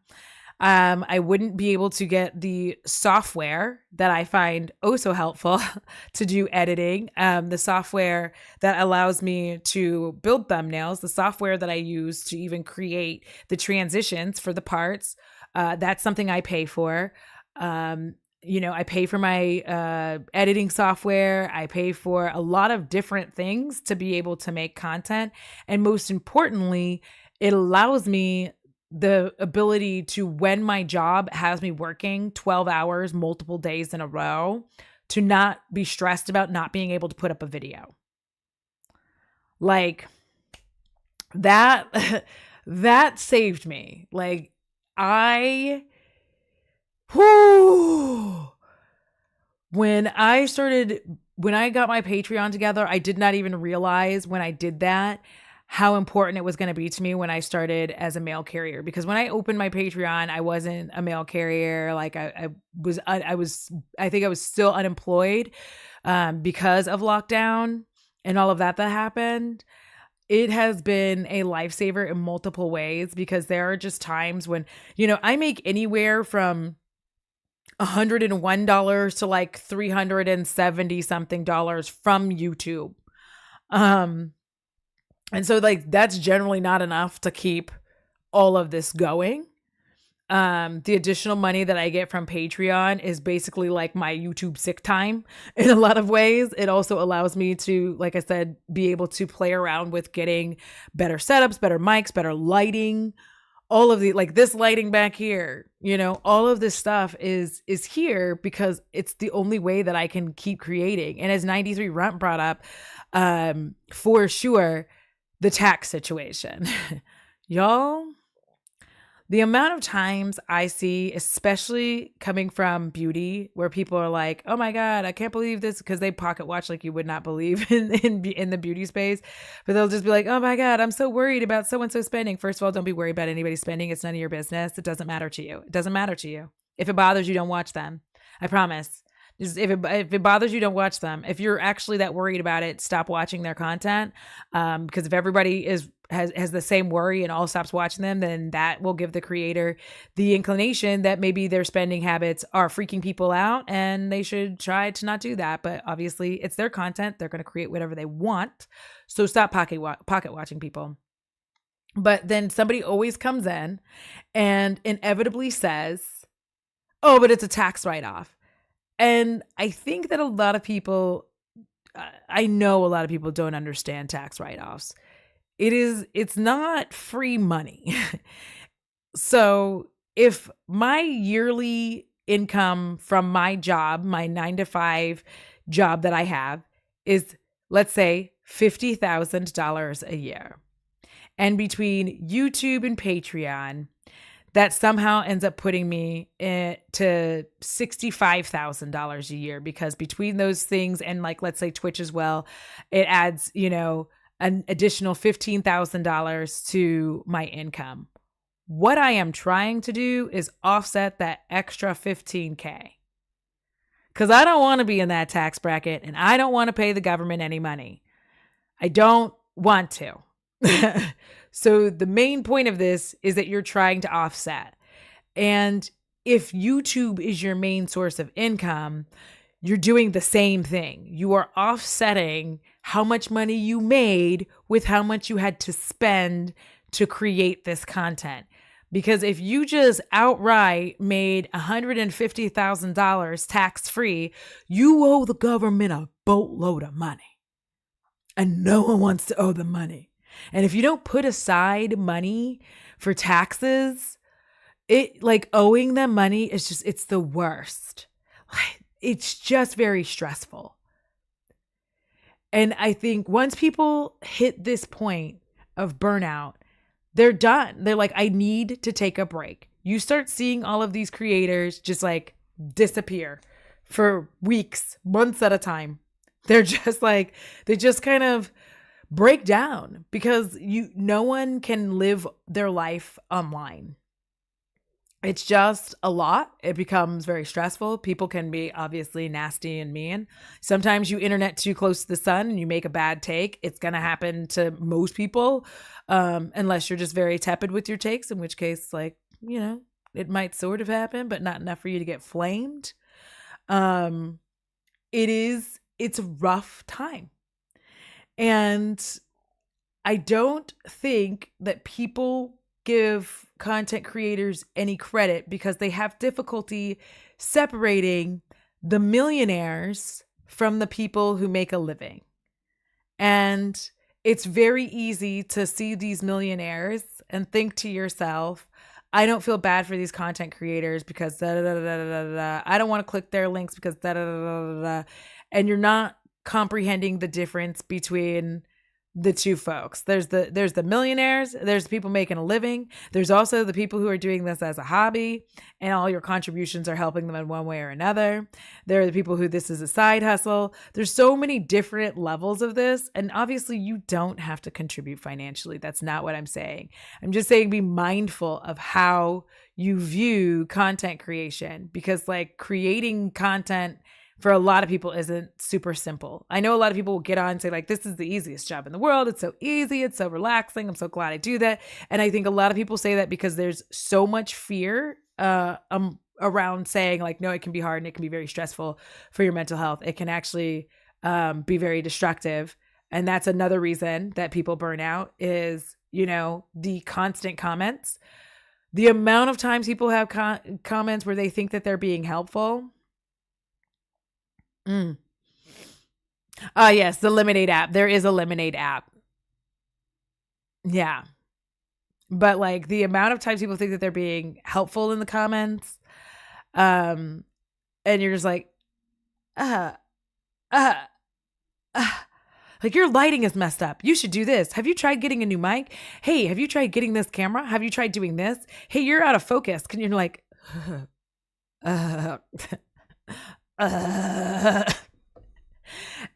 I wouldn't be able to get the software that I find oh so helpful to do editing. The software that allows me to build thumbnails, the software that I use to even create the transitions for the parts. That's something I pay for. I pay for my editing software. I pay for a lot of different things to be able to make content. And most importantly, it allows me the ability to, when my job has me working 12 hours, multiple days in a row, to not be stressed about not being able to put up a video. Like that, that saved me. Like when I got my Patreon together, I did not even realize when I did that how important it was going to be to me when I started as a mail carrier. Because when I opened my Patreon, I wasn't a mail carrier. Like I think I was still unemployed because of lockdown and all of that happened. It has been a lifesaver in multiple ways because there are just times when, I make anywhere from $101 to like $370 something from YouTube. And so like, that's generally not enough to keep all of this going. The additional money that I get from Patreon is basically like my YouTube sick time in a lot of ways. It also allows me to, like I said, be able to play around with getting better setups, better mics, better lighting, all of like this lighting back here, all of this stuff is here because it's the only way that I can keep creating. And as 93 Runt brought up, for sure, the tax situation, y'all, the amount of times I see, especially coming from beauty, where people are like, oh my God, I can't believe this, because they pocket watch like you would not believe in the beauty space. But they'll just be like, oh my God, I'm so worried about so-and-so spending. First of all, don't be worried about anybody spending. It's none of your business. It doesn't matter to you. It doesn't matter to you. If it bothers you, don't watch them. I promise. Just if it bothers you, don't watch them. If you're actually that worried about it, stop watching their content. Because if everybody has the same worry and all stops watching them, then that will give the creator the inclination that maybe their spending habits are freaking people out and they should try to not do that. But obviously it's their content. They're going to create whatever they want. So stop pocket watching people. But then somebody always comes in and inevitably says, oh, but it's a tax write-off. And I think that I know a lot of people don't understand tax write-offs. It's not free money. So if my yearly income from my job, my 9-to-5 job that I have is, let's say, $50,000 a year, and between YouTube and Patreon, that somehow ends up putting me to $65,000 a year, because between those things and, like, let's say Twitch as well, it adds, an additional $15,000 to my income. What I am trying to do is offset that extra $15K, because I don't want to be in that tax bracket and I don't want to pay the government any money. I don't want to. So the main point of this is that you're trying to offset. And if YouTube is your main source of income, you're doing the same thing. You are offsetting how much money you made with how much you had to spend to create this content. Because if you just outright made $150,000 tax free, you owe the government a boatload of money. And no one wants to owe the money. And if you don't put aside money for taxes, it like owing them money is just, it's the worst. It's just very stressful. And I think once people hit this point of burnout, they're done. They're like, I need to take a break. You start seeing all of these creators just like disappear for weeks, months at a time. They're just like, they just kind of break down because no one can live their life online. It's just a lot. It becomes very stressful. People can be obviously nasty and mean. Sometimes you internet too close to the sun and you make a bad take. It's going to happen to most people, unless you're just very tepid with your takes, in which case, like, you know, it might sort of happen, but not enough for you to get flamed. It's a rough time. And I don't think that people give content creators any credit because they have difficulty separating the millionaires from the people who make a living. And it's very easy to see these millionaires and think to yourself, I don't feel bad for these content creators because da da da da da da. I don't want to click their links because da da da da da. And you're not comprehending the difference between the two folks. There's the millionaires, there's the people making a living. There's also the people who are doing this as a hobby and all your contributions are helping them in one way or another. There are the people who this is a side hustle. There's so many different levels of this. And obviously you don't have to contribute financially. That's not what I'm saying. I'm just saying be mindful of how you view content creation, because like creating content for a lot of people isn't super simple. I know a lot of people will get on and say like, this is the easiest job in the world. It's so easy. It's so relaxing. I'm so glad I do that. And I think a lot of people say that because there's so much fear around saying like, no, it can be hard and it can be very stressful for your mental health. It can actually be very destructive. And that's another reason that people burn out is, you know, the constant comments. The amount of times people have comments where they think that they're being helpful. Yes, the Lemonade app. There is a Lemonade app. Yeah. But like the amount of times people think that they're being helpful in the comments, and you're just like, like your lighting is messed up. You should do this. Have you tried getting a new mic? Hey, have you tried getting this camera? Have you tried doing this? Hey, you're out of focus. Can you're like,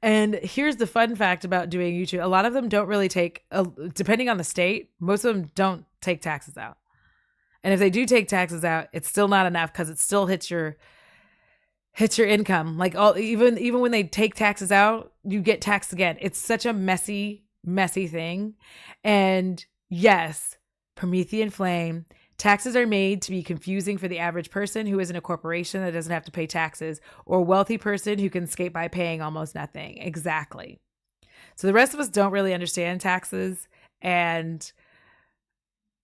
And here's the fun fact about doing YouTube. A lot of them don't really take, depending on the state, most of them don't take taxes out. And if they do take taxes out, it's still not enough because it still hits your income. Like even when they take taxes out, you get taxed again. It's such a messy thing. And yes, Promethean flame. Taxes are made to be confusing for the average person who isn't a corporation that doesn't have to pay taxes, or a wealthy person who can skate by paying almost nothing. Exactly. So the rest of us don't really understand taxes, and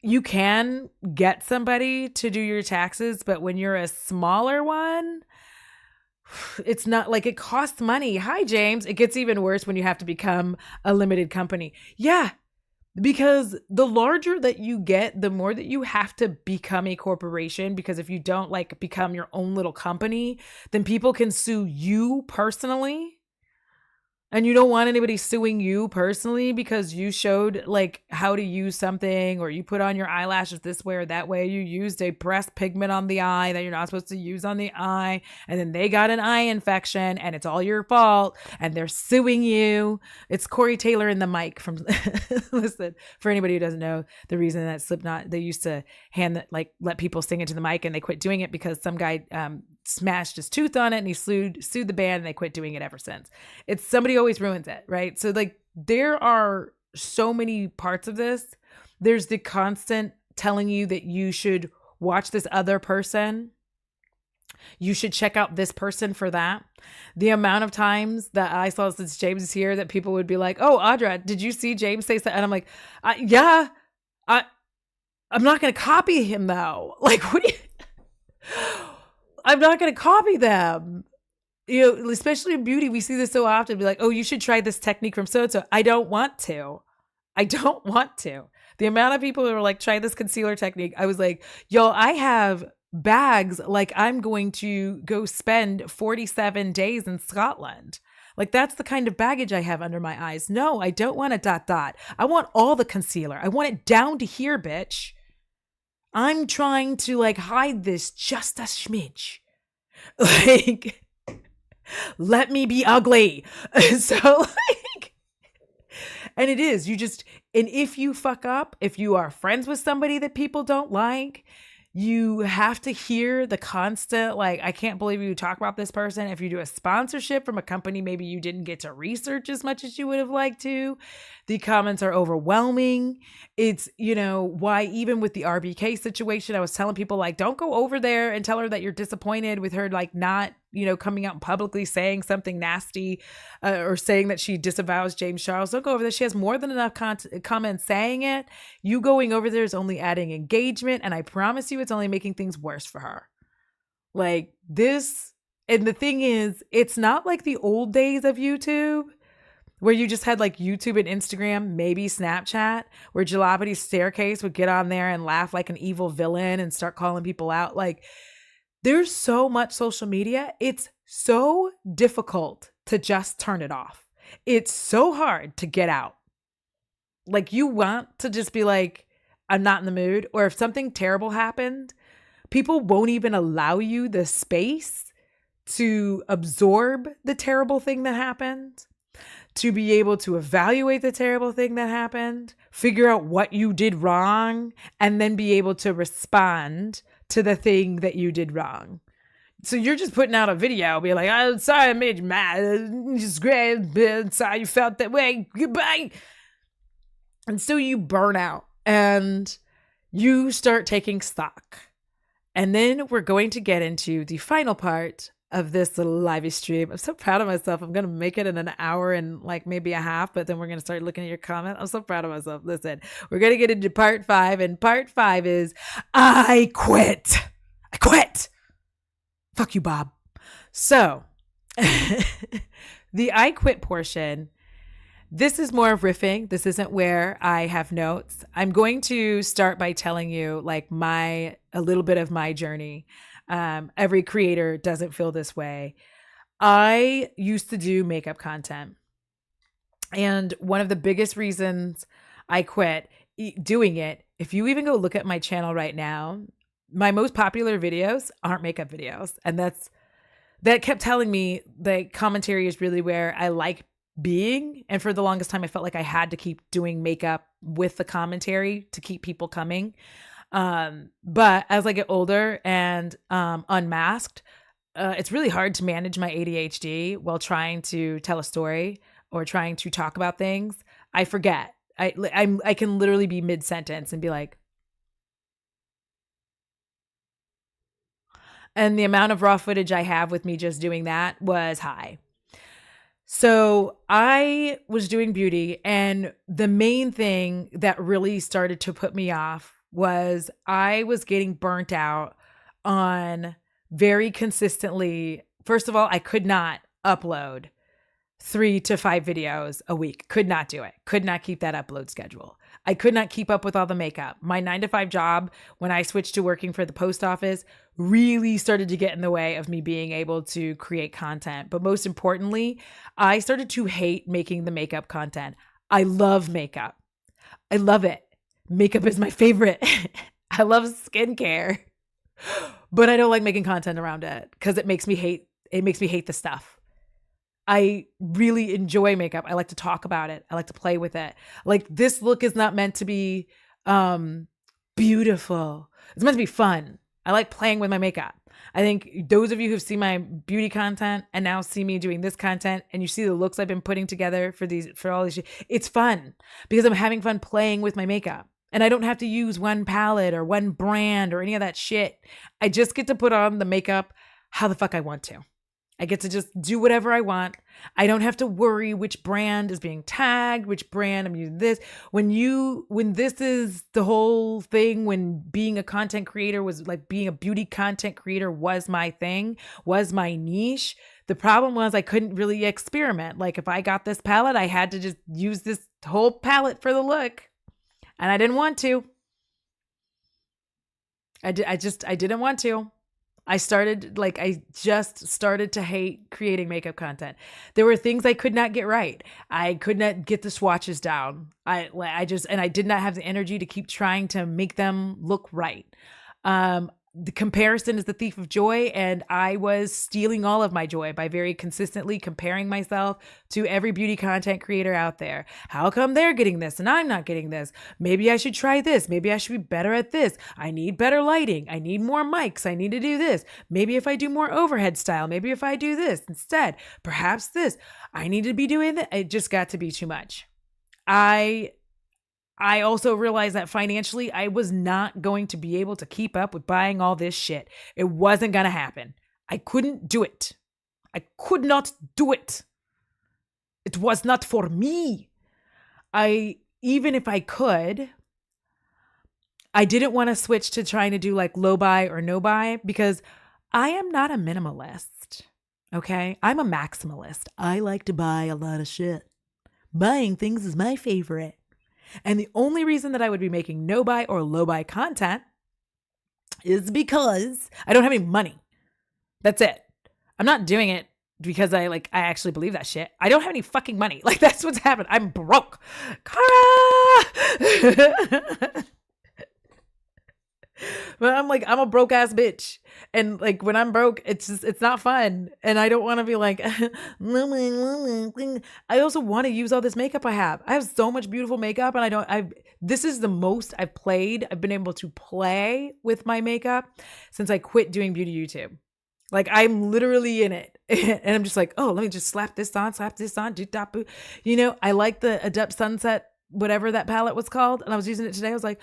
you can get somebody to do your taxes, but when you're a smaller one, it's not like it costs money. Hi, James. It gets even worse when you have to become a limited company. Yeah. Because the larger that you get, the more that you have to become a corporation. Because if you don't like become your own little company, then people can sue you personally. And you don't want anybody suing you personally because you showed like how to use something, or you put on your eyelashes this way or that way. You used a breast pigment on the eye that you're not supposed to use on the eye. And then they got an eye infection and it's all your fault and they're suing you. It's Corey Taylor and the mic from, listen, for anybody who doesn't know, the reason that Slipknot, they used to let people sing into the mic, and they quit doing it because some guy smashed his tooth on it and he sued the band, and they quit doing it ever since. It's somebody always ruins it, right? So like there are so many parts of this. There's the constant telling you that you should watch this other person. You should check out this person for that. The amount of times that I saw, since James is here, that people would be like, oh, Audra, did you see James say something? And I'm like, yeah, I'm not going to copy him though. Like, what do you, I'm not going to copy them. You know, especially in beauty, we see this so often. Be like, oh, you should try this technique from so-and-so. I don't want to. I don't want to. The amount of people who are like, try this concealer technique. I was like, yo, I have bags like I'm going to go spend 47 days in Scotland. Like, that's the kind of baggage I have under my eyes. No, I don't want a dot dot. I want all the concealer. I want it down to here, bitch. I'm trying to like hide this just a smidge. Like, let me be ugly. So like, and it is, you just, and if you fuck up, if you are friends with somebody that people don't like, you have to hear the constant, like, I can't believe you talk about this person. If you do a sponsorship from a company, maybe you didn't get to research as much as you would have liked to. The comments are overwhelming. It's, you know, why even with the RBK situation, I was telling people, like, don't go over there and tell her that you're disappointed with her, like, not, you know, coming out publicly saying something nasty or saying that she disavows James Charles. Don't go over there. She has more than enough comments saying it. You going over there is only adding engagement. And I promise you, it's only making things worse for her. Like this. And the thing is, it's not like the old days of YouTube where you just had like YouTube and Instagram, maybe Snapchat, where Jalopity Staircase would get on there and laugh like an evil villain and start calling people out. Like, there's so much social media. It's so difficult to just turn it off. It's so hard to get out. Like, you want to just be like, I'm not in the mood. Or if something terrible happened, people won't even allow you the space to absorb the terrible thing that happened, to be able to evaluate the terrible thing that happened, figure out what you did wrong, and then be able to respond to the thing that you did wrong. So you're just putting out a video, be like, I'm sorry I made you mad. It's great. I'm sorry you felt that way. Goodbye. And so you burn out and you start taking stock. And then we're going to get into the final part of this little live stream. I'm so proud of myself. I'm going to make it in an hour and like maybe a half, but then we're going to start looking at your comment. I'm so proud of myself. Listen, we're going to get into part 5, and part 5 is I quit. I quit. Fuck you, Bob. So the I quit portion, this is more of riffing. This isn't where I have notes. I'm going to start by telling you like a little bit of my journey. Every creator doesn't feel this way. I used to do makeup content. And one of the biggest reasons I quit doing it, if you even go look at my channel right now, my most popular videos aren't makeup videos. And that kept telling me the commentary is really where I like being. And for the longest time, I felt like I had to keep doing makeup with the commentary to keep people coming. But as I get older and unmasked, it's really hard to manage my ADHD while trying to tell a story or trying to talk about things. I forget. I can literally be mid-sentence and be like, and the amount of raw footage I have with me just doing that was high. So I was doing beauty, and the main thing that really started to put me off was I was getting burnt out on very consistently. First of all, I could not upload 3 to 5 videos a week. Could not do it. Could not keep that upload schedule. I could not keep up with all the makeup. My 9-to-5 job, when I switched to working for the post office, really started to get in the way of me being able to create content. But most importantly, I started to hate making the makeup content. I love makeup. I love it. Makeup is my favorite. I love skincare, but I don't like making content around it because it makes me hate the stuff. I really enjoy makeup. I like to talk about it. I like to play with it. Like, this look is not meant to be beautiful. It's meant to be fun. I like playing with my makeup. I think those of you who've seen my beauty content and now see me doing this content and you see the looks I've been putting together for all these, it's fun because I'm having fun playing with my makeup. And I don't have to use one palette or one brand or any of that shit. I just get to put on the makeup how the fuck I want to. I get to just do whatever I want. I don't have to worry which brand is being tagged, which brand I'm using this. When this is the whole thing, when being a content creator was like being a beauty content creator was my thing, was my niche. The problem was I couldn't really experiment. Like if I got this palette, I had to just use this whole palette for the look. And I didn't want to. I didn't want to. I just started to hate creating makeup content. There were things I could not get right. I could not get the swatches down. I did not have the energy to keep trying to make them look right. The comparison is the thief of joy, and I was stealing all of my joy by very consistently comparing myself to every beauty content creator out there. How come they're getting this and I'm not getting this? Maybe I should try this. Maybe I should be better at this. I need better lighting. I need more mics. I need to do this. Maybe if I do more overhead style, maybe if I do this instead, perhaps this. I need to be doing that. It just got to be too much. I also realized that financially, I was not going to be able to keep up with buying all this shit. It wasn't going to happen. I couldn't do it. I could not do it. It was not for me. Even if I could, I didn't want to switch to trying to do like low buy or no buy because I am not a minimalist. Okay. I'm a maximalist. I like to buy a lot of shit. Buying things is my favorite. And the only reason that I would be making no buy or low buy content is because I don't have any money. That's it. I'm not doing it because I actually believe that shit. I don't have any fucking money. Like that's what's happened. I'm broke. Kara! But I'm a broke ass bitch. And like when I'm broke, it's not fun. And I don't want to be like, I also want to use all this makeup I have. I have so much beautiful makeup and this is the most I've played. I've been able to play with my makeup since I quit doing beauty YouTube. Like I'm literally in it and I'm just like, oh, let me just slap this on, you know, I like the Adept Sunset, whatever that palette was called. And I was using it today. I was like,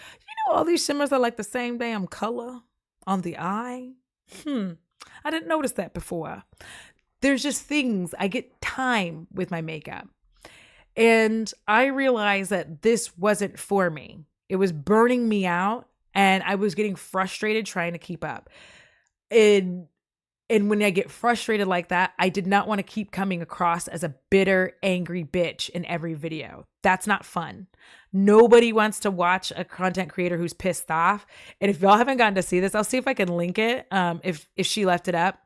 all these shimmers are like the same damn color on the eye. I didn't notice that before. There's just things. I get time with my makeup. And I realized that this wasn't for me. It was burning me out and I was getting frustrated trying to keep up. And when I get frustrated like that, I did not want to keep coming across as a bitter, angry bitch in every video. That's not fun. Nobody wants to watch a content creator who's pissed off. And if y'all haven't gotten to see this, I'll see if I can link it if she left it up.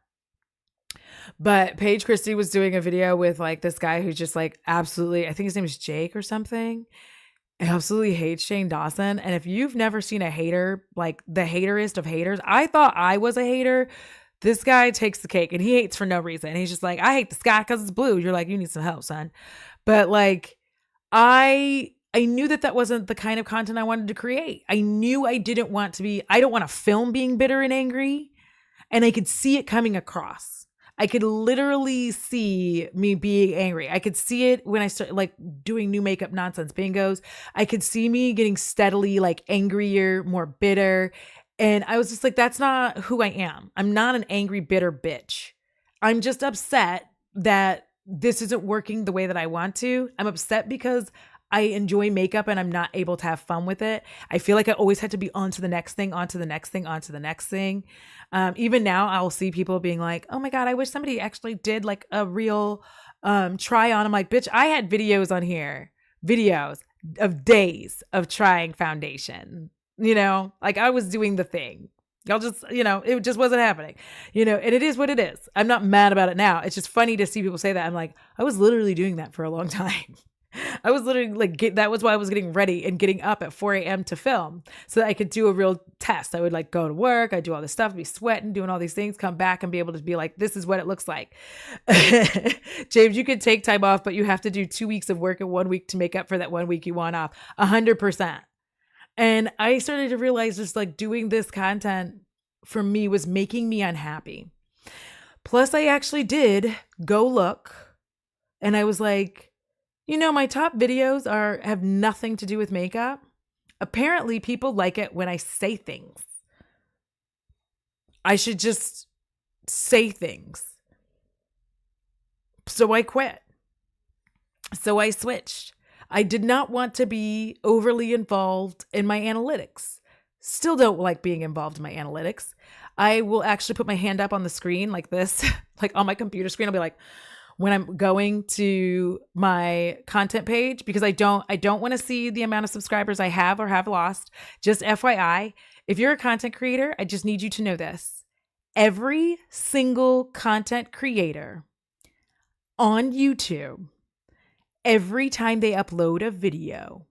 But Paige Christie was doing a video with like this guy who's just like absolutely, I think his name is Jake or something, absolutely hates Shane Dawson. And if you've never seen a hater, like the haterist of haters, I thought I was a hater. This guy takes the cake and he hates for no reason. He's just like, I hate the sky because it's blue. You're like, you need some help, son. But like, I knew that wasn't the kind of content I wanted to create. I knew I don't want to film being bitter and angry. And I could see it coming across. I could literally see me being angry. I could see it when I started like doing new makeup nonsense bingos. I could see me getting steadily like angrier, more bitter. And I was just like, that's not who I am. I'm not an angry, bitter bitch. I'm just upset that this isn't working the way that I want to. I'm upset because I enjoy makeup and I'm not able to have fun with it. I feel like I always had to be on to the next thing, on to the next thing, on to the next thing. Even now I'll see people being like, oh my God, I wish somebody actually did like a real try on. I'm like, bitch, I had videos on here, videos of days of trying foundation. You know, like I was doing the thing. Y'all just, you know, it just wasn't happening, you know, and it is what it is. I'm not mad about it now. It's just funny to see people say that. I'm like, I was literally doing that for a long time. I was literally like, that was why I was getting ready and getting up at 4 a.m. to film so that I could do a real test. I would like go to work. I'd do all this stuff, be sweating, doing all these things, come back and be able to be like, this is what it looks like. James, you could take time off, but you have to do 2 weeks of work and 1 week to make up for that 1 week you want off. 100%. And I started to realize just like doing this content for me was making me unhappy. Plus, I actually did go look and I was like, you know, my top videos have nothing to do with makeup. Apparently, people like it when I say things. I should just say things. So I quit. So I switched. I did not want to be overly involved in my analytics. Still don't like being involved in my analytics. I will actually put my hand up on the screen like this, like on my computer screen. I'll be like, when I'm going to my content page, because I don't want to see the amount of subscribers I have or have lost. Just FYI, if you're a content creator, I just need you to know this. Every single content creator on YouTube, every time they upload a video,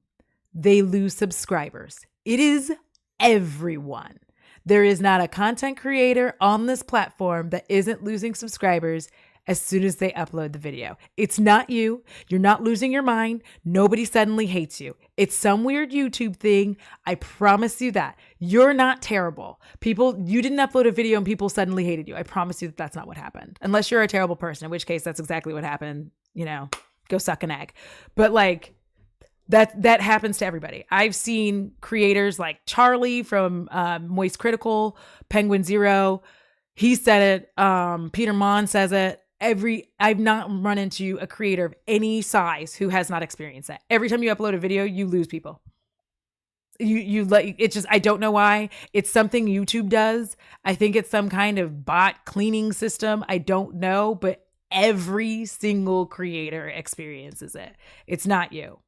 they lose subscribers. It is everyone. There is not a content creator on this platform that isn't losing subscribers as soon as they upload the video. It's not you. You're not losing your mind. Nobody suddenly hates you. It's some weird YouTube thing. I promise you that. You're not terrible. You didn't upload a video and people suddenly hated you. I promise you that that's not what happened. Unless you're a terrible person, in which case that's exactly what happened. Go suck an egg. But that happens to everybody. I've seen creators like Charlie from Moist Critical, Penguin Zero. He said it. Peter Mon says it. I've not run into a creator of any size who has not experienced that. Every time you upload a video, you lose people. It's just, I don't know why. It's something YouTube does. I think it's some kind of bot cleaning system. I don't know, but every single creator experiences it. It's not you.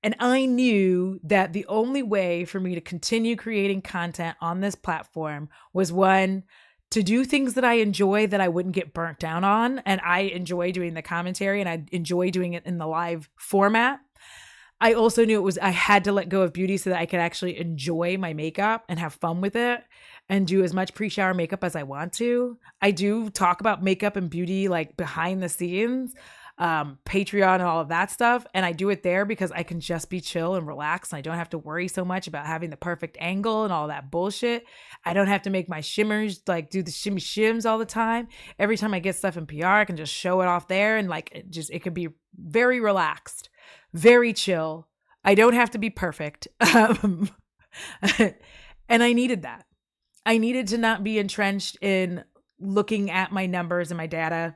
And I knew that the only way for me to continue creating content on this platform was, one, to do things that I enjoy that I wouldn't get burnt down on. And I enjoy doing the commentary and I enjoy doing it in the live format. I also knew I had to let go of beauty so that I could actually enjoy my makeup and have fun with it and do as much pre-shower makeup as I want to. I do talk about makeup and beauty like behind the scenes, Patreon and all of that stuff. And I do it there because I can just be chill and relax. And I don't have to worry so much about having the perfect angle and all that bullshit. I don't have to make my shimmers, do the shimmy shims all the time. Every time I get stuff in PR, I can just show it off there. And it could be very relaxed, very chill. I don't have to be perfect. And I needed that. I needed to not be entrenched in looking at my numbers and my data,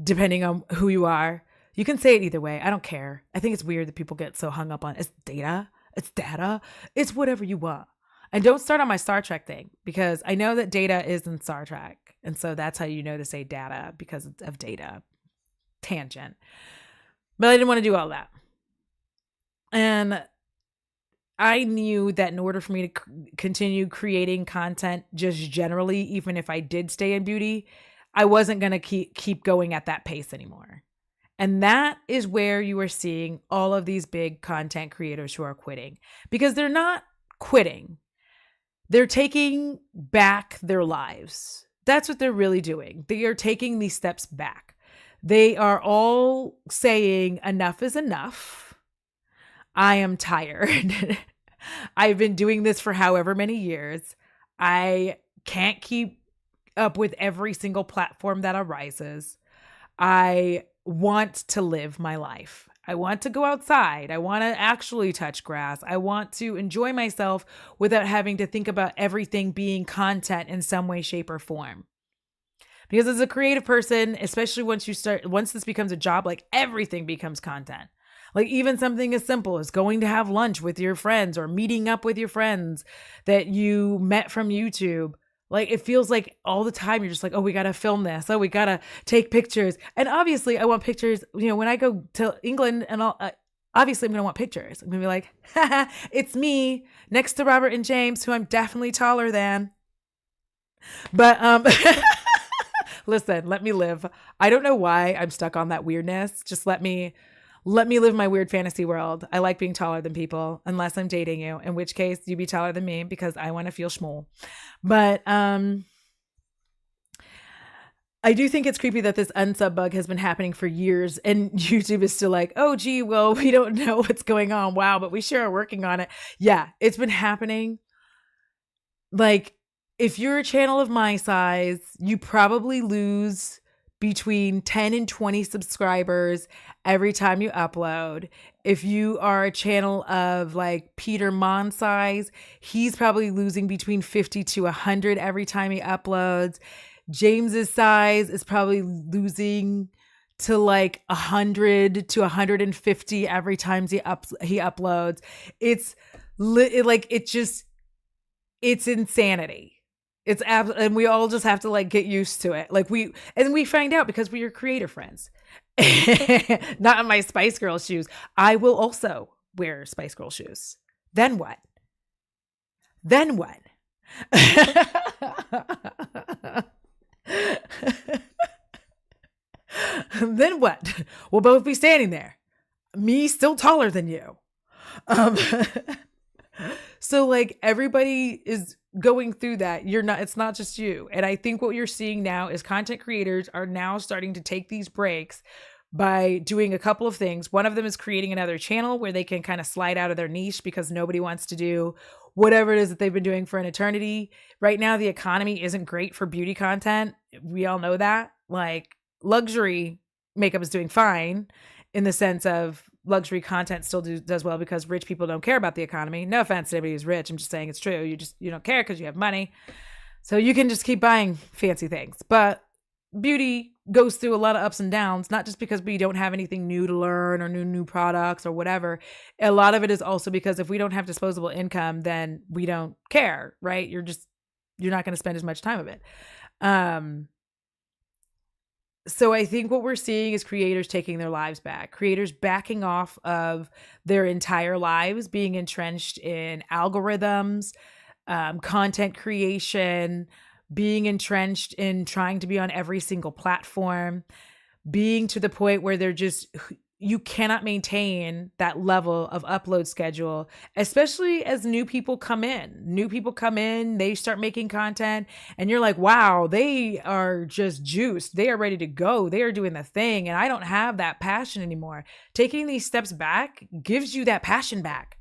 depending on who you are. You can say it either way. I don't care. I think it's weird that people get so hung up on it's data. It's whatever you want. And don't start on my Star Trek thing, because I know that data is in Star Trek. And so that's how you know to say data, because of data. Tangent. But I didn't want to do all that. And I knew that in order for me to continue creating content just generally, even if I did stay in beauty, I wasn't going to keep going at that pace anymore. And that is where you are seeing all of these big content creators who are quitting, because they're not quitting. They're taking back their lives. That's what they're really doing. They are taking these steps back. They are all saying enough is enough. I am tired. I've been doing this for however many years. I can't keep up with every single platform that arises. I want to live my life. I want to go outside. I want to actually touch grass. I want to enjoy myself without having to think about everything being content in some way, shape, or form. Because as a creative person, especially once this becomes a job, everything becomes content. Even something as simple as going to have lunch with your friends or meeting up with your friends that you met from YouTube. It feels like all the time you're just like, oh, we got to film this. Oh, we got to take pictures. And obviously I want pictures, when I go to England and all, obviously I'm going to want pictures. I'm going to be like, haha, it's me next to Robert and James, who I'm definitely taller than. But, listen, let me live. I don't know why I'm stuck on that weirdness. Just let me live my weird fantasy world. I like being taller than people, unless I'm dating you, in which case you be taller than me because I want to feel schmool. But I do think it's creepy that this unsub bug has been happening for years and YouTube is still like, oh, gee, well, we don't know what's going on. Wow, but we sure are working on it. Yeah, it's been happening. If you're a channel of my size, you probably lose between 10 and 20 subscribers every time you upload. If you are a channel of Peter Mon size, he's probably losing between 50 to 100 every time he uploads. James's size is probably losing to like 100 to 150 every time he uploads. It's it's insanity. And we all just have to like get used to it. We find out because we are creator friends. Not in my Spice Girl shoes. I will also wear Spice Girl shoes. Then what? Then what? Then what? We'll both be standing there. Me still taller than you. So like everybody is going through that. It's not just you. And I think what you're seeing now is content creators are now starting to take these breaks by doing a couple of things. One of them is creating another channel where they can kind of slide out of their niche because nobody wants to do whatever it is that they've been doing for an eternity. Right now, the economy isn't great for beauty content. We all know that. Like luxury makeup is doing fine in the sense of luxury content still does well because rich people don't care about the economy. No offense to anybody who's rich. I'm just saying it's true. You don't care because you have money. So you can just keep buying fancy things. But beauty goes through a lot of ups and downs, not just because we don't have anything new to learn or new products or whatever. A lot of it is also because if we don't have disposable income, then we don't care, right? You're not going to spend as much time of it. So I think what we're seeing is creators taking their lives back, creators backing off of their entire lives, being entrenched in algorithms, content creation, being entrenched in trying to be on every single platform, being to the point where you cannot maintain that level of upload schedule, especially as new people come in, they start making content and you're like, wow, they are just juiced. They are ready to go. They are doing the thing. And I don't have that passion anymore. Taking these steps back gives you that passion back.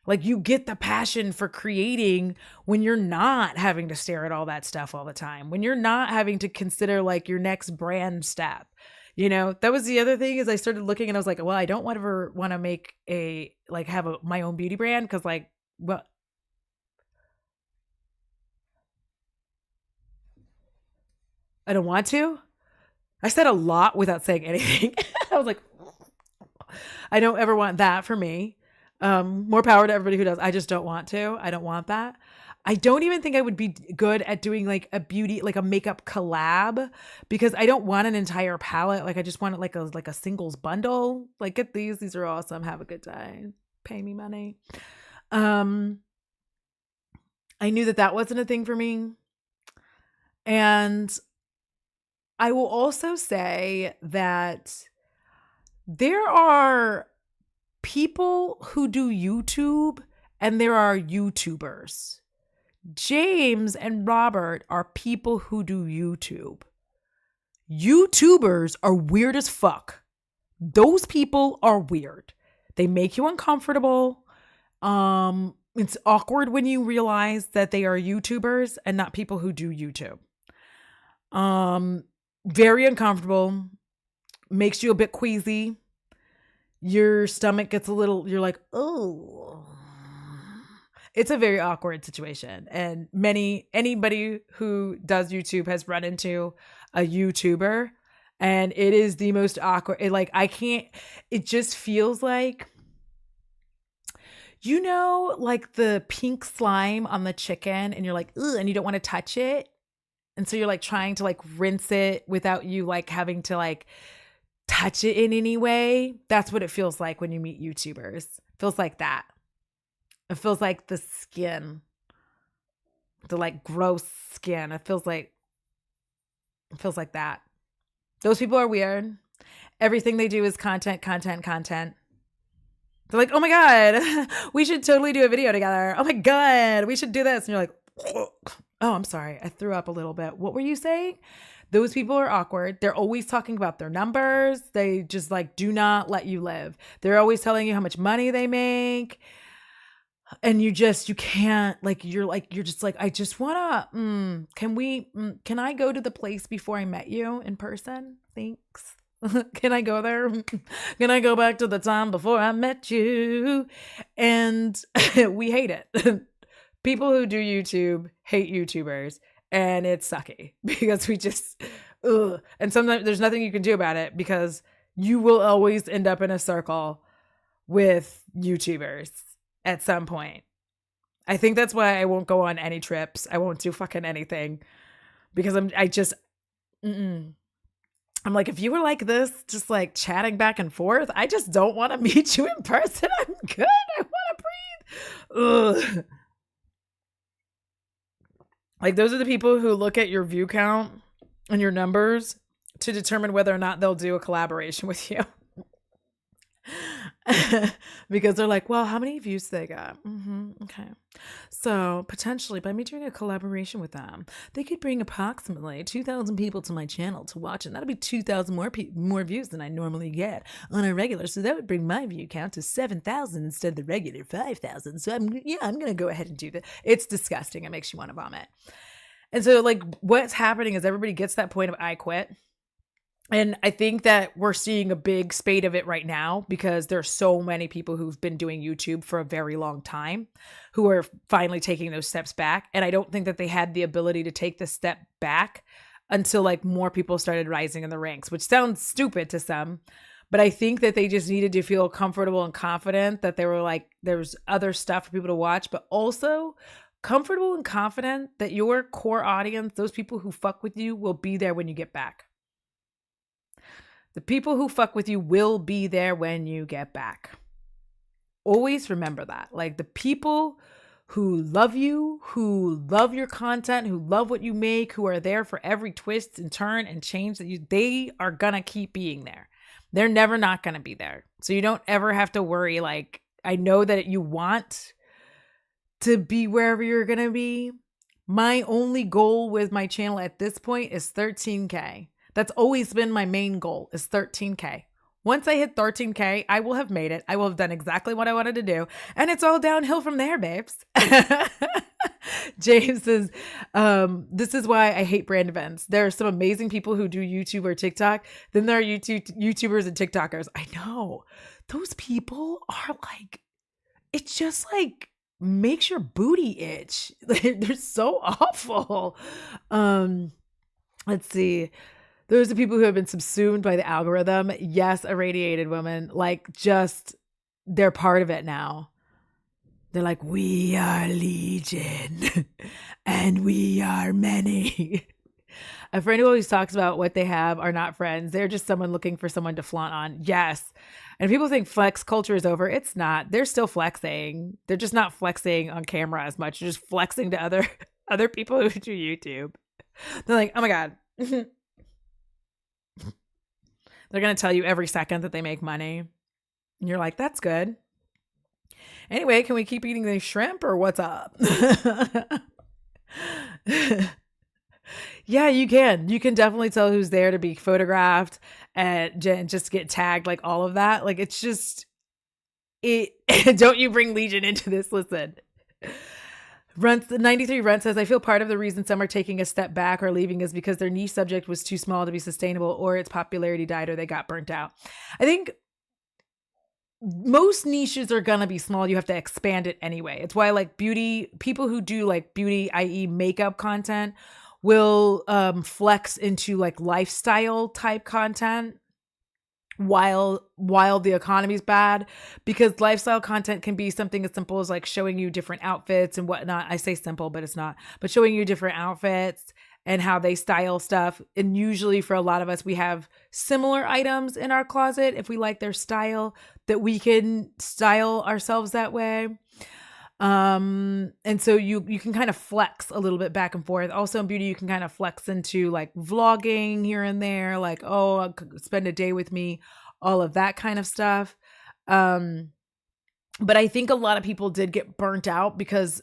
Like you get the passion for creating when you're not having to stare at all that stuff all the time, when you're not having to consider like your next brand step. That was the other thing is I started looking and I was like, well, I don't ever want to make my own beauty brand. Cause like, well, I don't want to. I said a lot without saying anything. I was like, I don't ever want that for me. More power to everybody who does. I just don't want to. I don't want that. I don't even think I would be good at doing like a beauty, like a makeup collab because I don't want an entire palette. Like I just want it like a singles bundle. Like get these. These are awesome. Have a good day. Pay me money. I knew that wasn't a thing for me. And I will also say that there are people who do YouTube and there are YouTubers. James and Robert are people who do YouTube. YouTubers are weird as fuck. Those people are weird. They make you uncomfortable. It's awkward when you realize that they are YouTubers and not people who do YouTube. Very uncomfortable. Makes you a bit queasy. Your stomach gets a little, you're like, oh. It's a very awkward situation. And anybody who does YouTube has run into a YouTuber and it is the most awkward. It just feels like, like the pink slime on the chicken and you're like, ugh, and you don't want to touch it. And so you're like trying to like rinse it without you like having to like touch it in any way. That's what it feels like when you meet YouTubers. It feels like that. It feels like the skin, the like gross skin. It feels like that. Those people are weird. Everything they do is content. They're like, oh my God, we should totally do a video together. Oh my God, we should do this. And you're like, oh, I'm sorry. I threw up a little bit. What were you saying? Those people are awkward. They're always talking about their numbers. They just like do not let you live. They're always telling you how much money they make. And you can't, like, you're just like, I just want to, can I go to the place before I met you in person? Thanks. Can I go there? Can I go back to the time before I met you? And we hate it. People who do YouTube hate YouTubers. And it's sucky because we just, ugh. And sometimes there's nothing you can do about it because you will always end up in a circle with YouTubers at some point. I think that's why I won't go on any trips. I won't do fucking anything because I'm like, if you were like this, just like chatting back and forth, I just don't want to meet you in person. I'm good. I want to breathe. Ugh. Like, those are the people who look at your view count and your numbers to determine whether or not they'll do a collaboration with you. Because they're like, well, how many views they got? Okay. So potentially by me doing a collaboration with them, they could bring approximately 2,000 people to my channel to watch. And that'll be 2,000 more views than I normally get on a regular. So that would bring my view count to 7,000 instead of the regular 5,000. So I'm going to go ahead and do that. It's disgusting. It makes you want to vomit. And so like what's happening is everybody gets that point of I quit. And I think that we're seeing a big spate of it right now because there's so many people who've been doing YouTube for a very long time who are finally taking those steps back. And I don't think that they had the ability to take the step back until like more people started rising in the ranks, which sounds stupid to some. But I think that they just needed to feel comfortable and confident that they were like, there's other stuff for people to watch, but also comfortable and confident that your core audience, those people who fuck with you, will be there when you get back. The people who fuck with you will be there when you get back. Always remember that. Like the people who love you, who love your content, who love what you make, who are there for every twist and turn and change that they are gonna keep being there. They're never not gonna be there. So you don't ever have to worry. Like, I know that you want to be wherever you're gonna be. My only goal with my channel at this point is 13K. That's always been my main goal, is 13K. Once I hit 13K, I will have made it. I will have done exactly what I wanted to do. And it's all downhill from there, babes. James says, this is why I hate brand events. There are some amazing people who do YouTube or TikTok. Then there are YouTubers and TikTokers. I know. Those people are like, it's just like makes your booty itch. They're so awful. Let's see. Those are people who have been subsumed by the algorithm. Yes, irradiated women. Like, just, they're part of it now. They're like, we are legion and we are many. A friend who always talks about what they have are not friends. They're just someone looking for someone to flaunt on. Yes. And people think flex culture is over. It's not. They're still flexing. They're just not flexing on camera as much. They're just flexing to other people who do YouTube. They're like, oh my God. They're going to tell you every second that they make money. And you're like, that's good. Anyway, can we keep eating these shrimp or what's up? Yeah, you can. You can definitely tell who's there to be photographed and just get tagged, like all of that. Like, it's just, don't you bring Legion into this? Listen. 93 Runt says, I feel part of the reason some are taking a step back or leaving is because their niche subject was too small to be sustainable, or its popularity died, or they got burnt out. I think most niches are going to be small. You have to expand it anyway. It's why like beauty, people who do like beauty, i.e. makeup content, will flex into like lifestyle type content while the economy's bad, because lifestyle content can be something as simple as like showing you different outfits and whatnot. I say simple, but it's not, but showing you different outfits and how they style stuff. And usually for a lot of us, we have similar items in our closet if we like their style, that we can style ourselves that way. And so you can kind of flex a little bit back and forth. Also in beauty, you can kind of flex into like vlogging here and there, like, oh, I'll spend a day with me, all of that kind of stuff. But I think a lot of people did get burnt out because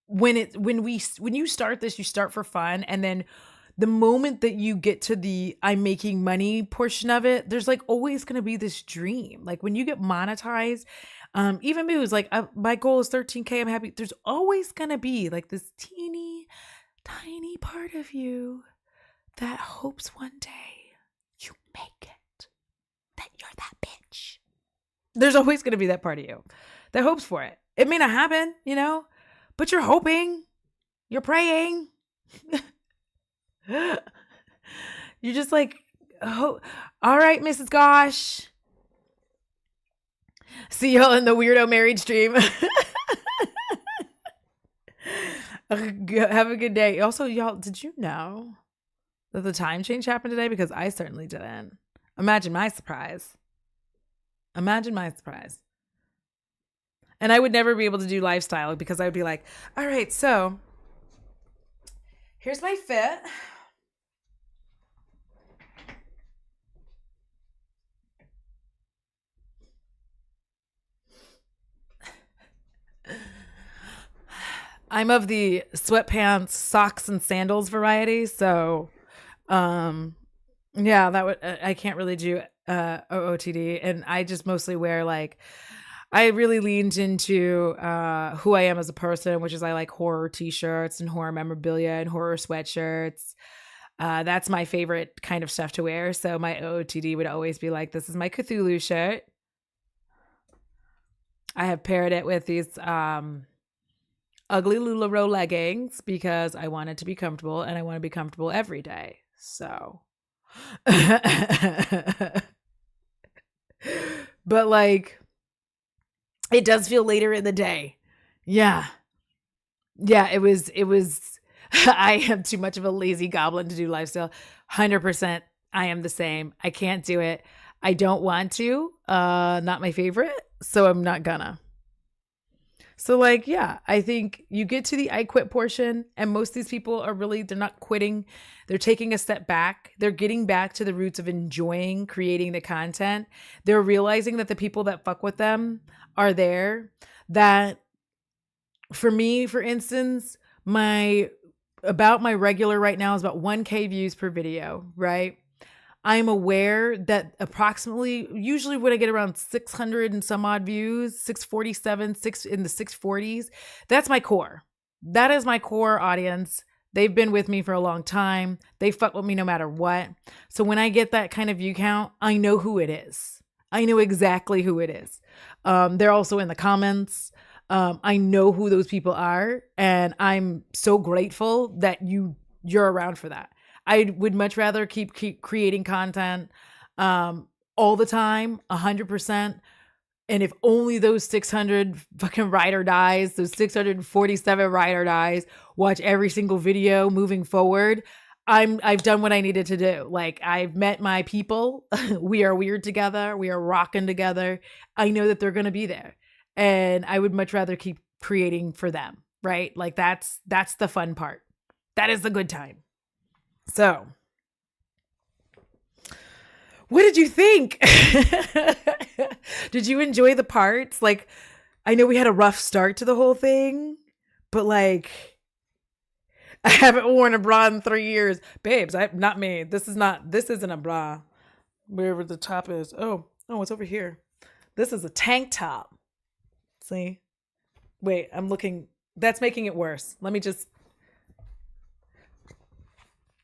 when you start this, you start for fun. And then the moment that you get to the I'm making money portion of it, there's like always going to be this dream. Like when you get monetized, even me who's like, my goal is 13K, I'm happy. There's always going to be like this teeny tiny part of you that hopes one day you make it, that you're that bitch. There's always going to be that part of you that hopes for it. It may not happen, but you're hoping, you're praying. You're just like, oh, all right, Mrs. Gosh. See y'all in the weirdo married stream. Have a good day. Also, y'all, did you know that the time change happened today? Because I certainly didn't. Imagine my surprise. Imagine my surprise. And I would never be able to do lifestyle because I would be like, all right, so here's my fit. I'm of the sweatpants, socks, and sandals variety. So, yeah, that would, I can't really do OOTD. And I just mostly wear like, I really leaned into who I am as a person, which is I like horror t-shirts and horror memorabilia and horror sweatshirts. That's my favorite kind of stuff to wear. So my OOTD would always be like, this is my Cthulhu shirt. I have paired it with these ugly LuLaRoe leggings because I want it to be comfortable and I want to be comfortable every day. So, but like, it does feel later in the day. Yeah. Yeah, it was, I am too much of a lazy goblin to do lifestyle. 100%. I am the same. I can't do it. I don't want to, not my favorite. So I'm not gonna. So like, yeah, I think you get to the I quit portion and most of these people are really, they're not quitting. They're taking a step back. They're getting back to the roots of enjoying creating the content. They're realizing that the people that fuck with them are there. That for me, for instance, my regular right now is about 1K views per video, right? I'm aware that approximately, usually when I get around 600 and some odd views, 647, in the 640s, that's my core. That is my core audience. They've been with me for a long time. They fuck with me no matter what. So when I get that kind of view count, I know who it is. I know exactly who it is. They're also in the comments. I know who those people are. And I'm so grateful that you're around for that. I would much rather keep creating content all the time, 100%. And if only those 600 fucking ride or dies, those 647 ride or dies, watch every single video moving forward, I've done what I needed to do. Like, I've met my people. We are weird together. We are rocking together. I know that they're going to be there. And I would much rather keep creating for them, right? Like, that's the fun part. That is the good time. So, what did you think? Did you enjoy the parts? Like, I know we had a rough start to the whole thing, but like, I haven't worn a bra in 3 years. Babes, not me. This isn't a bra. Wherever the top is. Oh, it's over here. This is a tank top. See? Wait, I'm looking. That's making it worse. Let me just.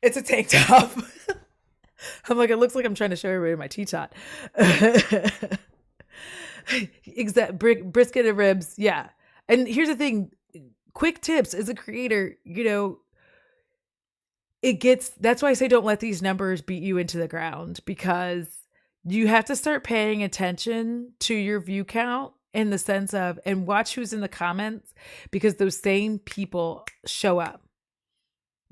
It's a tank top. I'm like, it looks like I'm trying to show everybody my T-tot. Brisket and ribs. Yeah. And here's the thing. Quick tips as a creator, that's why I say don't let these numbers beat you into the ground, because you have to start paying attention to your view count in the sense of, and watch who's in the comments, because those same people show up.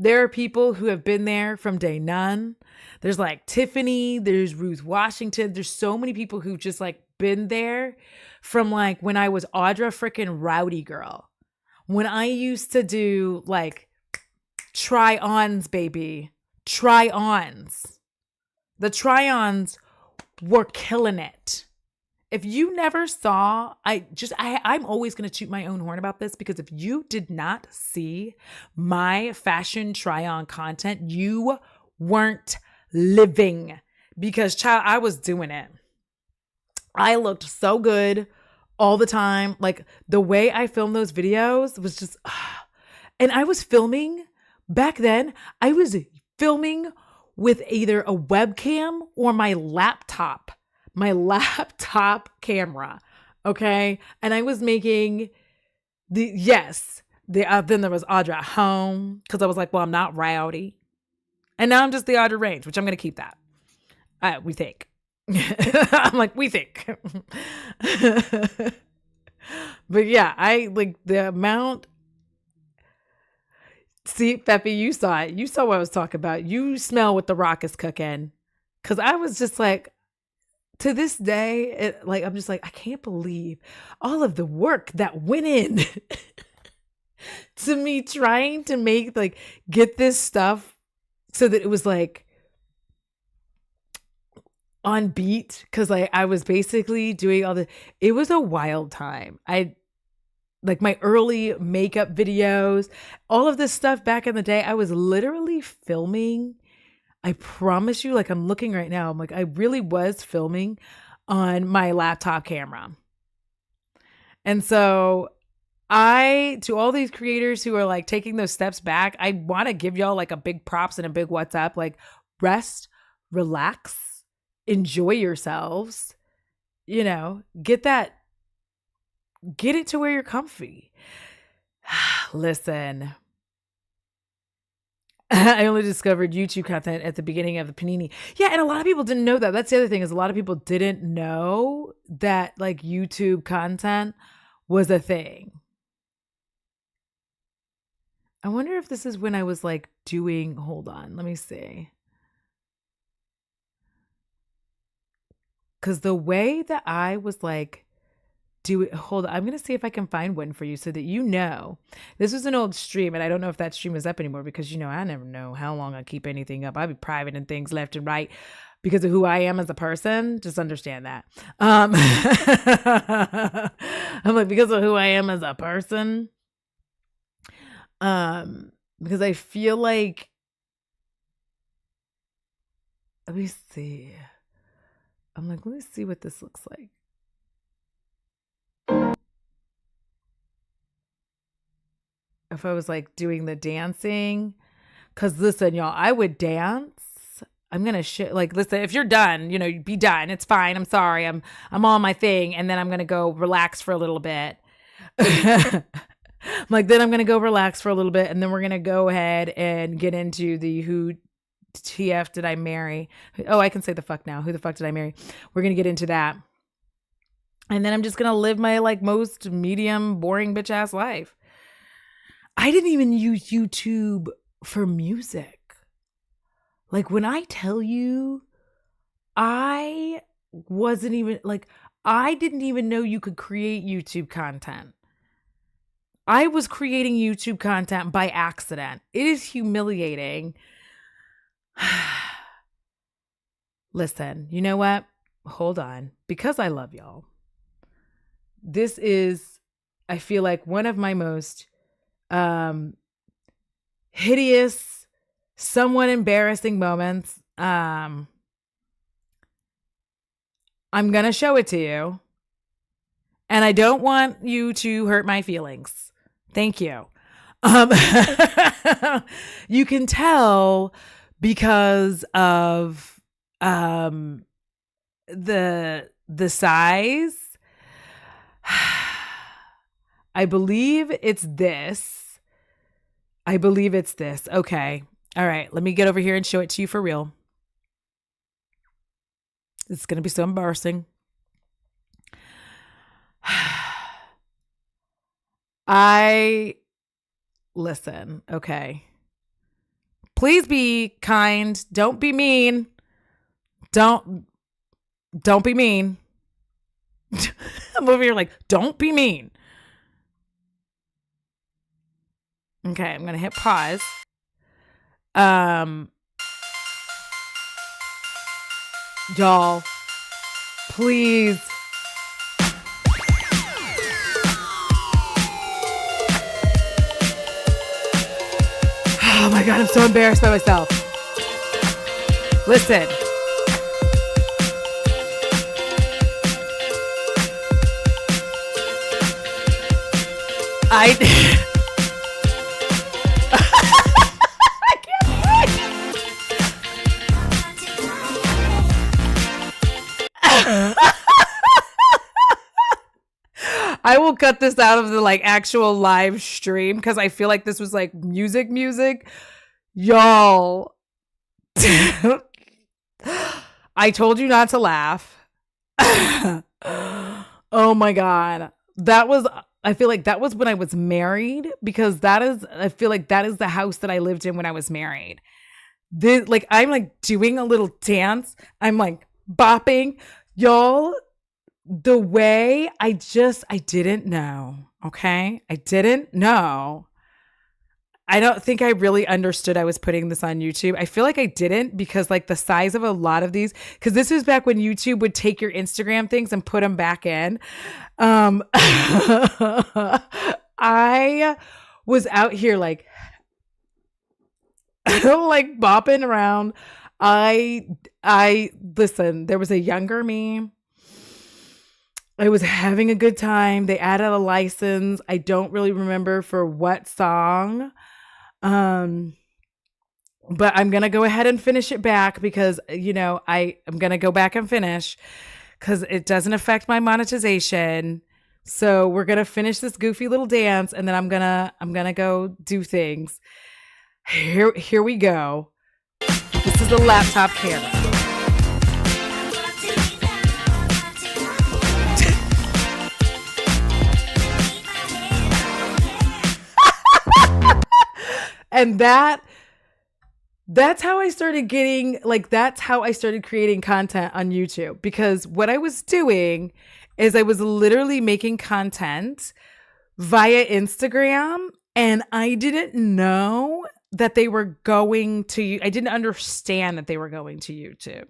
There are people who have been there from day none. There's like Tiffany, there's Ruth Washington. There's so many people who've just like been there from like when I was Audra freaking Rowdy Girl. When I used to do like try-ons, baby. Try-ons. The try-ons were killing it. If you never saw, I'm always going to toot my own horn about this, because if you did not see my fashion try-on content, you weren't living, because child, I was doing it. I looked so good all the time. Like, the way I filmed those videos was just, and I was filming back then. I was filming with either a webcam or my laptop camera. Okay. And I was making yes, Then there was Audra at home because I was like, well, I'm not rowdy. And now I'm just the Audra Range, which I'm going to keep that. We think. I'm like, we think. But yeah, I like the amount. See, Peppy, you saw it. You saw what I was talking about. You smell what the Rock is cooking. Because I was just like, to this day, I'm just like, I can't believe all of the work that went in to me trying to get this stuff so that it was like on beat. Because I was basically doing it was a wild time. My early makeup videos, all of this stuff back in the day, I was literally filming. I promise you, I'm looking right now. I'm like, I really was filming on my laptop camera. And so to all these creators who are taking those steps back, I want to give y'all a big props and a big what's up. Rest, relax, enjoy yourselves, get it to where you're comfy. Listen, I only discovered YouTube content at the beginning of the Panini. Yeah, and a lot of people didn't know that. That's the other thing, is a lot of people didn't know that YouTube content was a thing. I wonder if this is when I was doing, hold on, let me see. Because the way that I was hold on, I'm going to see if I can find one for you so that this was an old stream, and I don't know if that stream is up anymore because I never know how long I keep anything up. I'll be private and things left and right because of who I am as a person. Just understand that. I'm because of who I am as a person. Because I feel let me see. I'm let me see what this looks like. If I was doing the dancing, because listen, y'all, I would dance. I'm gonna listen, if you're done, be done. It's fine. I'm sorry. I'm on my thing, and then I'm gonna go relax for a little bit. Then I'm gonna go relax for a little bit, and then we're gonna go ahead and get into the who TF did I marry? Oh, I can say the fuck now. Who the fuck did I marry? We're gonna get into that, and then I'm just gonna live my most medium, boring bitch ass life. I didn't even use YouTube for music. When I tell you, I wasn't even I didn't even know you could create YouTube content. I was creating YouTube content by accident. It is humiliating. Listen, you know what? Hold on. Because I love y'all. This is, I feel one of my most hideous, somewhat embarrassing moments. I'm gonna show it to you, and I don't want you to hurt my feelings. Thank you. You can tell because of the size. I believe it's this. Okay. All right. Let me get over here and show it to you for real. It's going to be so embarrassing. Listen. Okay. Please be kind. Don't be mean. Don't be mean. I'm over here don't be mean. Okay, I'm going to hit pause. Y'all, please. Oh my God, I'm so embarrassed by myself. Listen. I I will cut this out of the like actual live stream because I feel like this was like music. Y'all. I told you not to laugh. Oh my God. I feel like that was when I was married, because I feel like that is the house that I lived in when I was married. Like I'm like doing a little dance. I'm like bopping. Y'all, the way I didn't know. Okay. I didn't know. I don't think I really understood I was putting this on YouTube. I feel like I didn't, because like the size of a lot of these, because this was back when YouTube would take your Instagram things and put them back in. I was out here like, like bopping around. I listen, there was a younger me. I was having a good time. They added a license. I don't really remember for what song. But I'm going to go ahead and finish it back because, you know, I'm going to go back and finish because it doesn't affect my monetization. So we're going to finish this goofy little dance, and then I'm going to go do things. Here we go. This is the laptop camera. And that's how I started getting, like, that's how I started creating content on YouTube. Because what I was doing is I was literally making content via Instagram, and I didn't know that they were going to, I didn't understand that they were going to YouTube.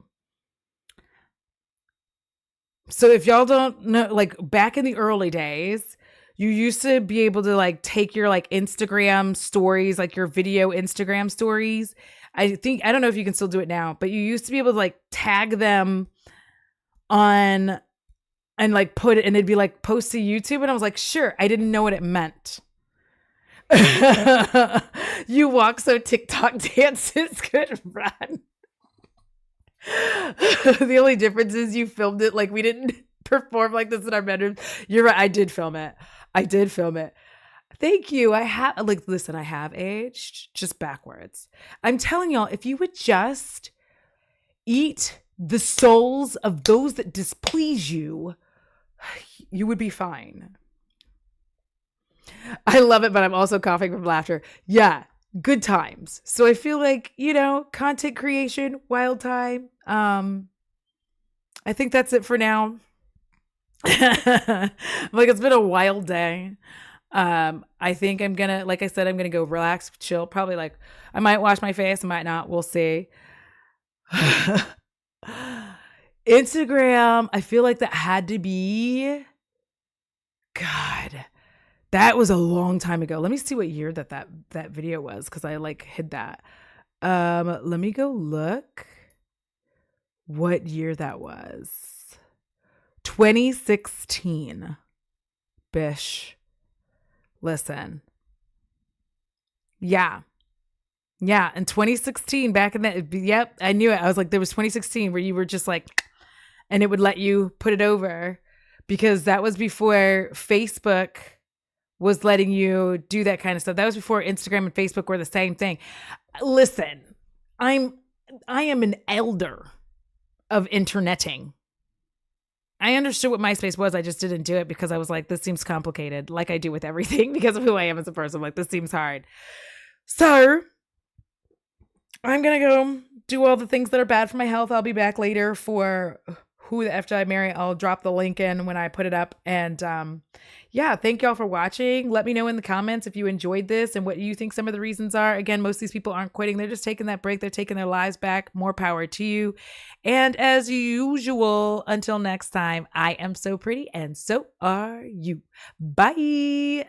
So if y'all don't know, like back in the early days, you used to be able to like take your like Instagram stories, like your video Instagram stories. I don't know if you can still do it now, but you used to be able to like tag them on and like put it, and it'd be like post to YouTube. And I was like, sure. I didn't know what it meant. You walk so TikTok dances could run. The only difference is you filmed it. Like we didn't perform like this in our bedrooms. You're right. I did film it. Thank you. I have aged just backwards. I'm telling y'all, if you would just eat the souls of those that displease you, you would be fine. I love it, but I'm also coughing from laughter. Yeah, good times. So I feel like, you know, content creation, wild time. I think that's it for now. Like it's been a wild day. I think I'm gonna, like I said, I'm gonna go relax, chill. Probably like I might wash my face, I might not. We'll see. Instagram, I feel like that had to be, God, that was a long time ago. Let me see what year that video was, because I like hid that. Let me go look what year that was. 2016. Bish. Listen. Yeah. In 2016, back in that, yep, I knew it. I was like, there was 2016 where you were just like, and it would let you put it over, because that was before Facebook was letting you do that kind of stuff. That was before Instagram and Facebook were the same thing. Listen, I am an elder of interneting. I understood what MySpace was. I just didn't do it because I was like, this seems complicated, like I do with everything, because of who I am as a person. I'm like, this seems hard. So I'm going to go do all the things that are bad for my health. I'll be back later for Who the F Did I Marry? I'll drop the link in when I put it up. And yeah, thank y'all for watching. Let me know in the comments if you enjoyed this and what you think some of the reasons are. Again, most of these people aren't quitting. They're just taking that break. They're taking their lives back. More power to you. And as usual, until next time, I am so pretty and so are you. Bye.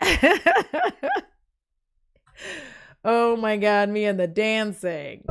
Oh my God, me and the dancing.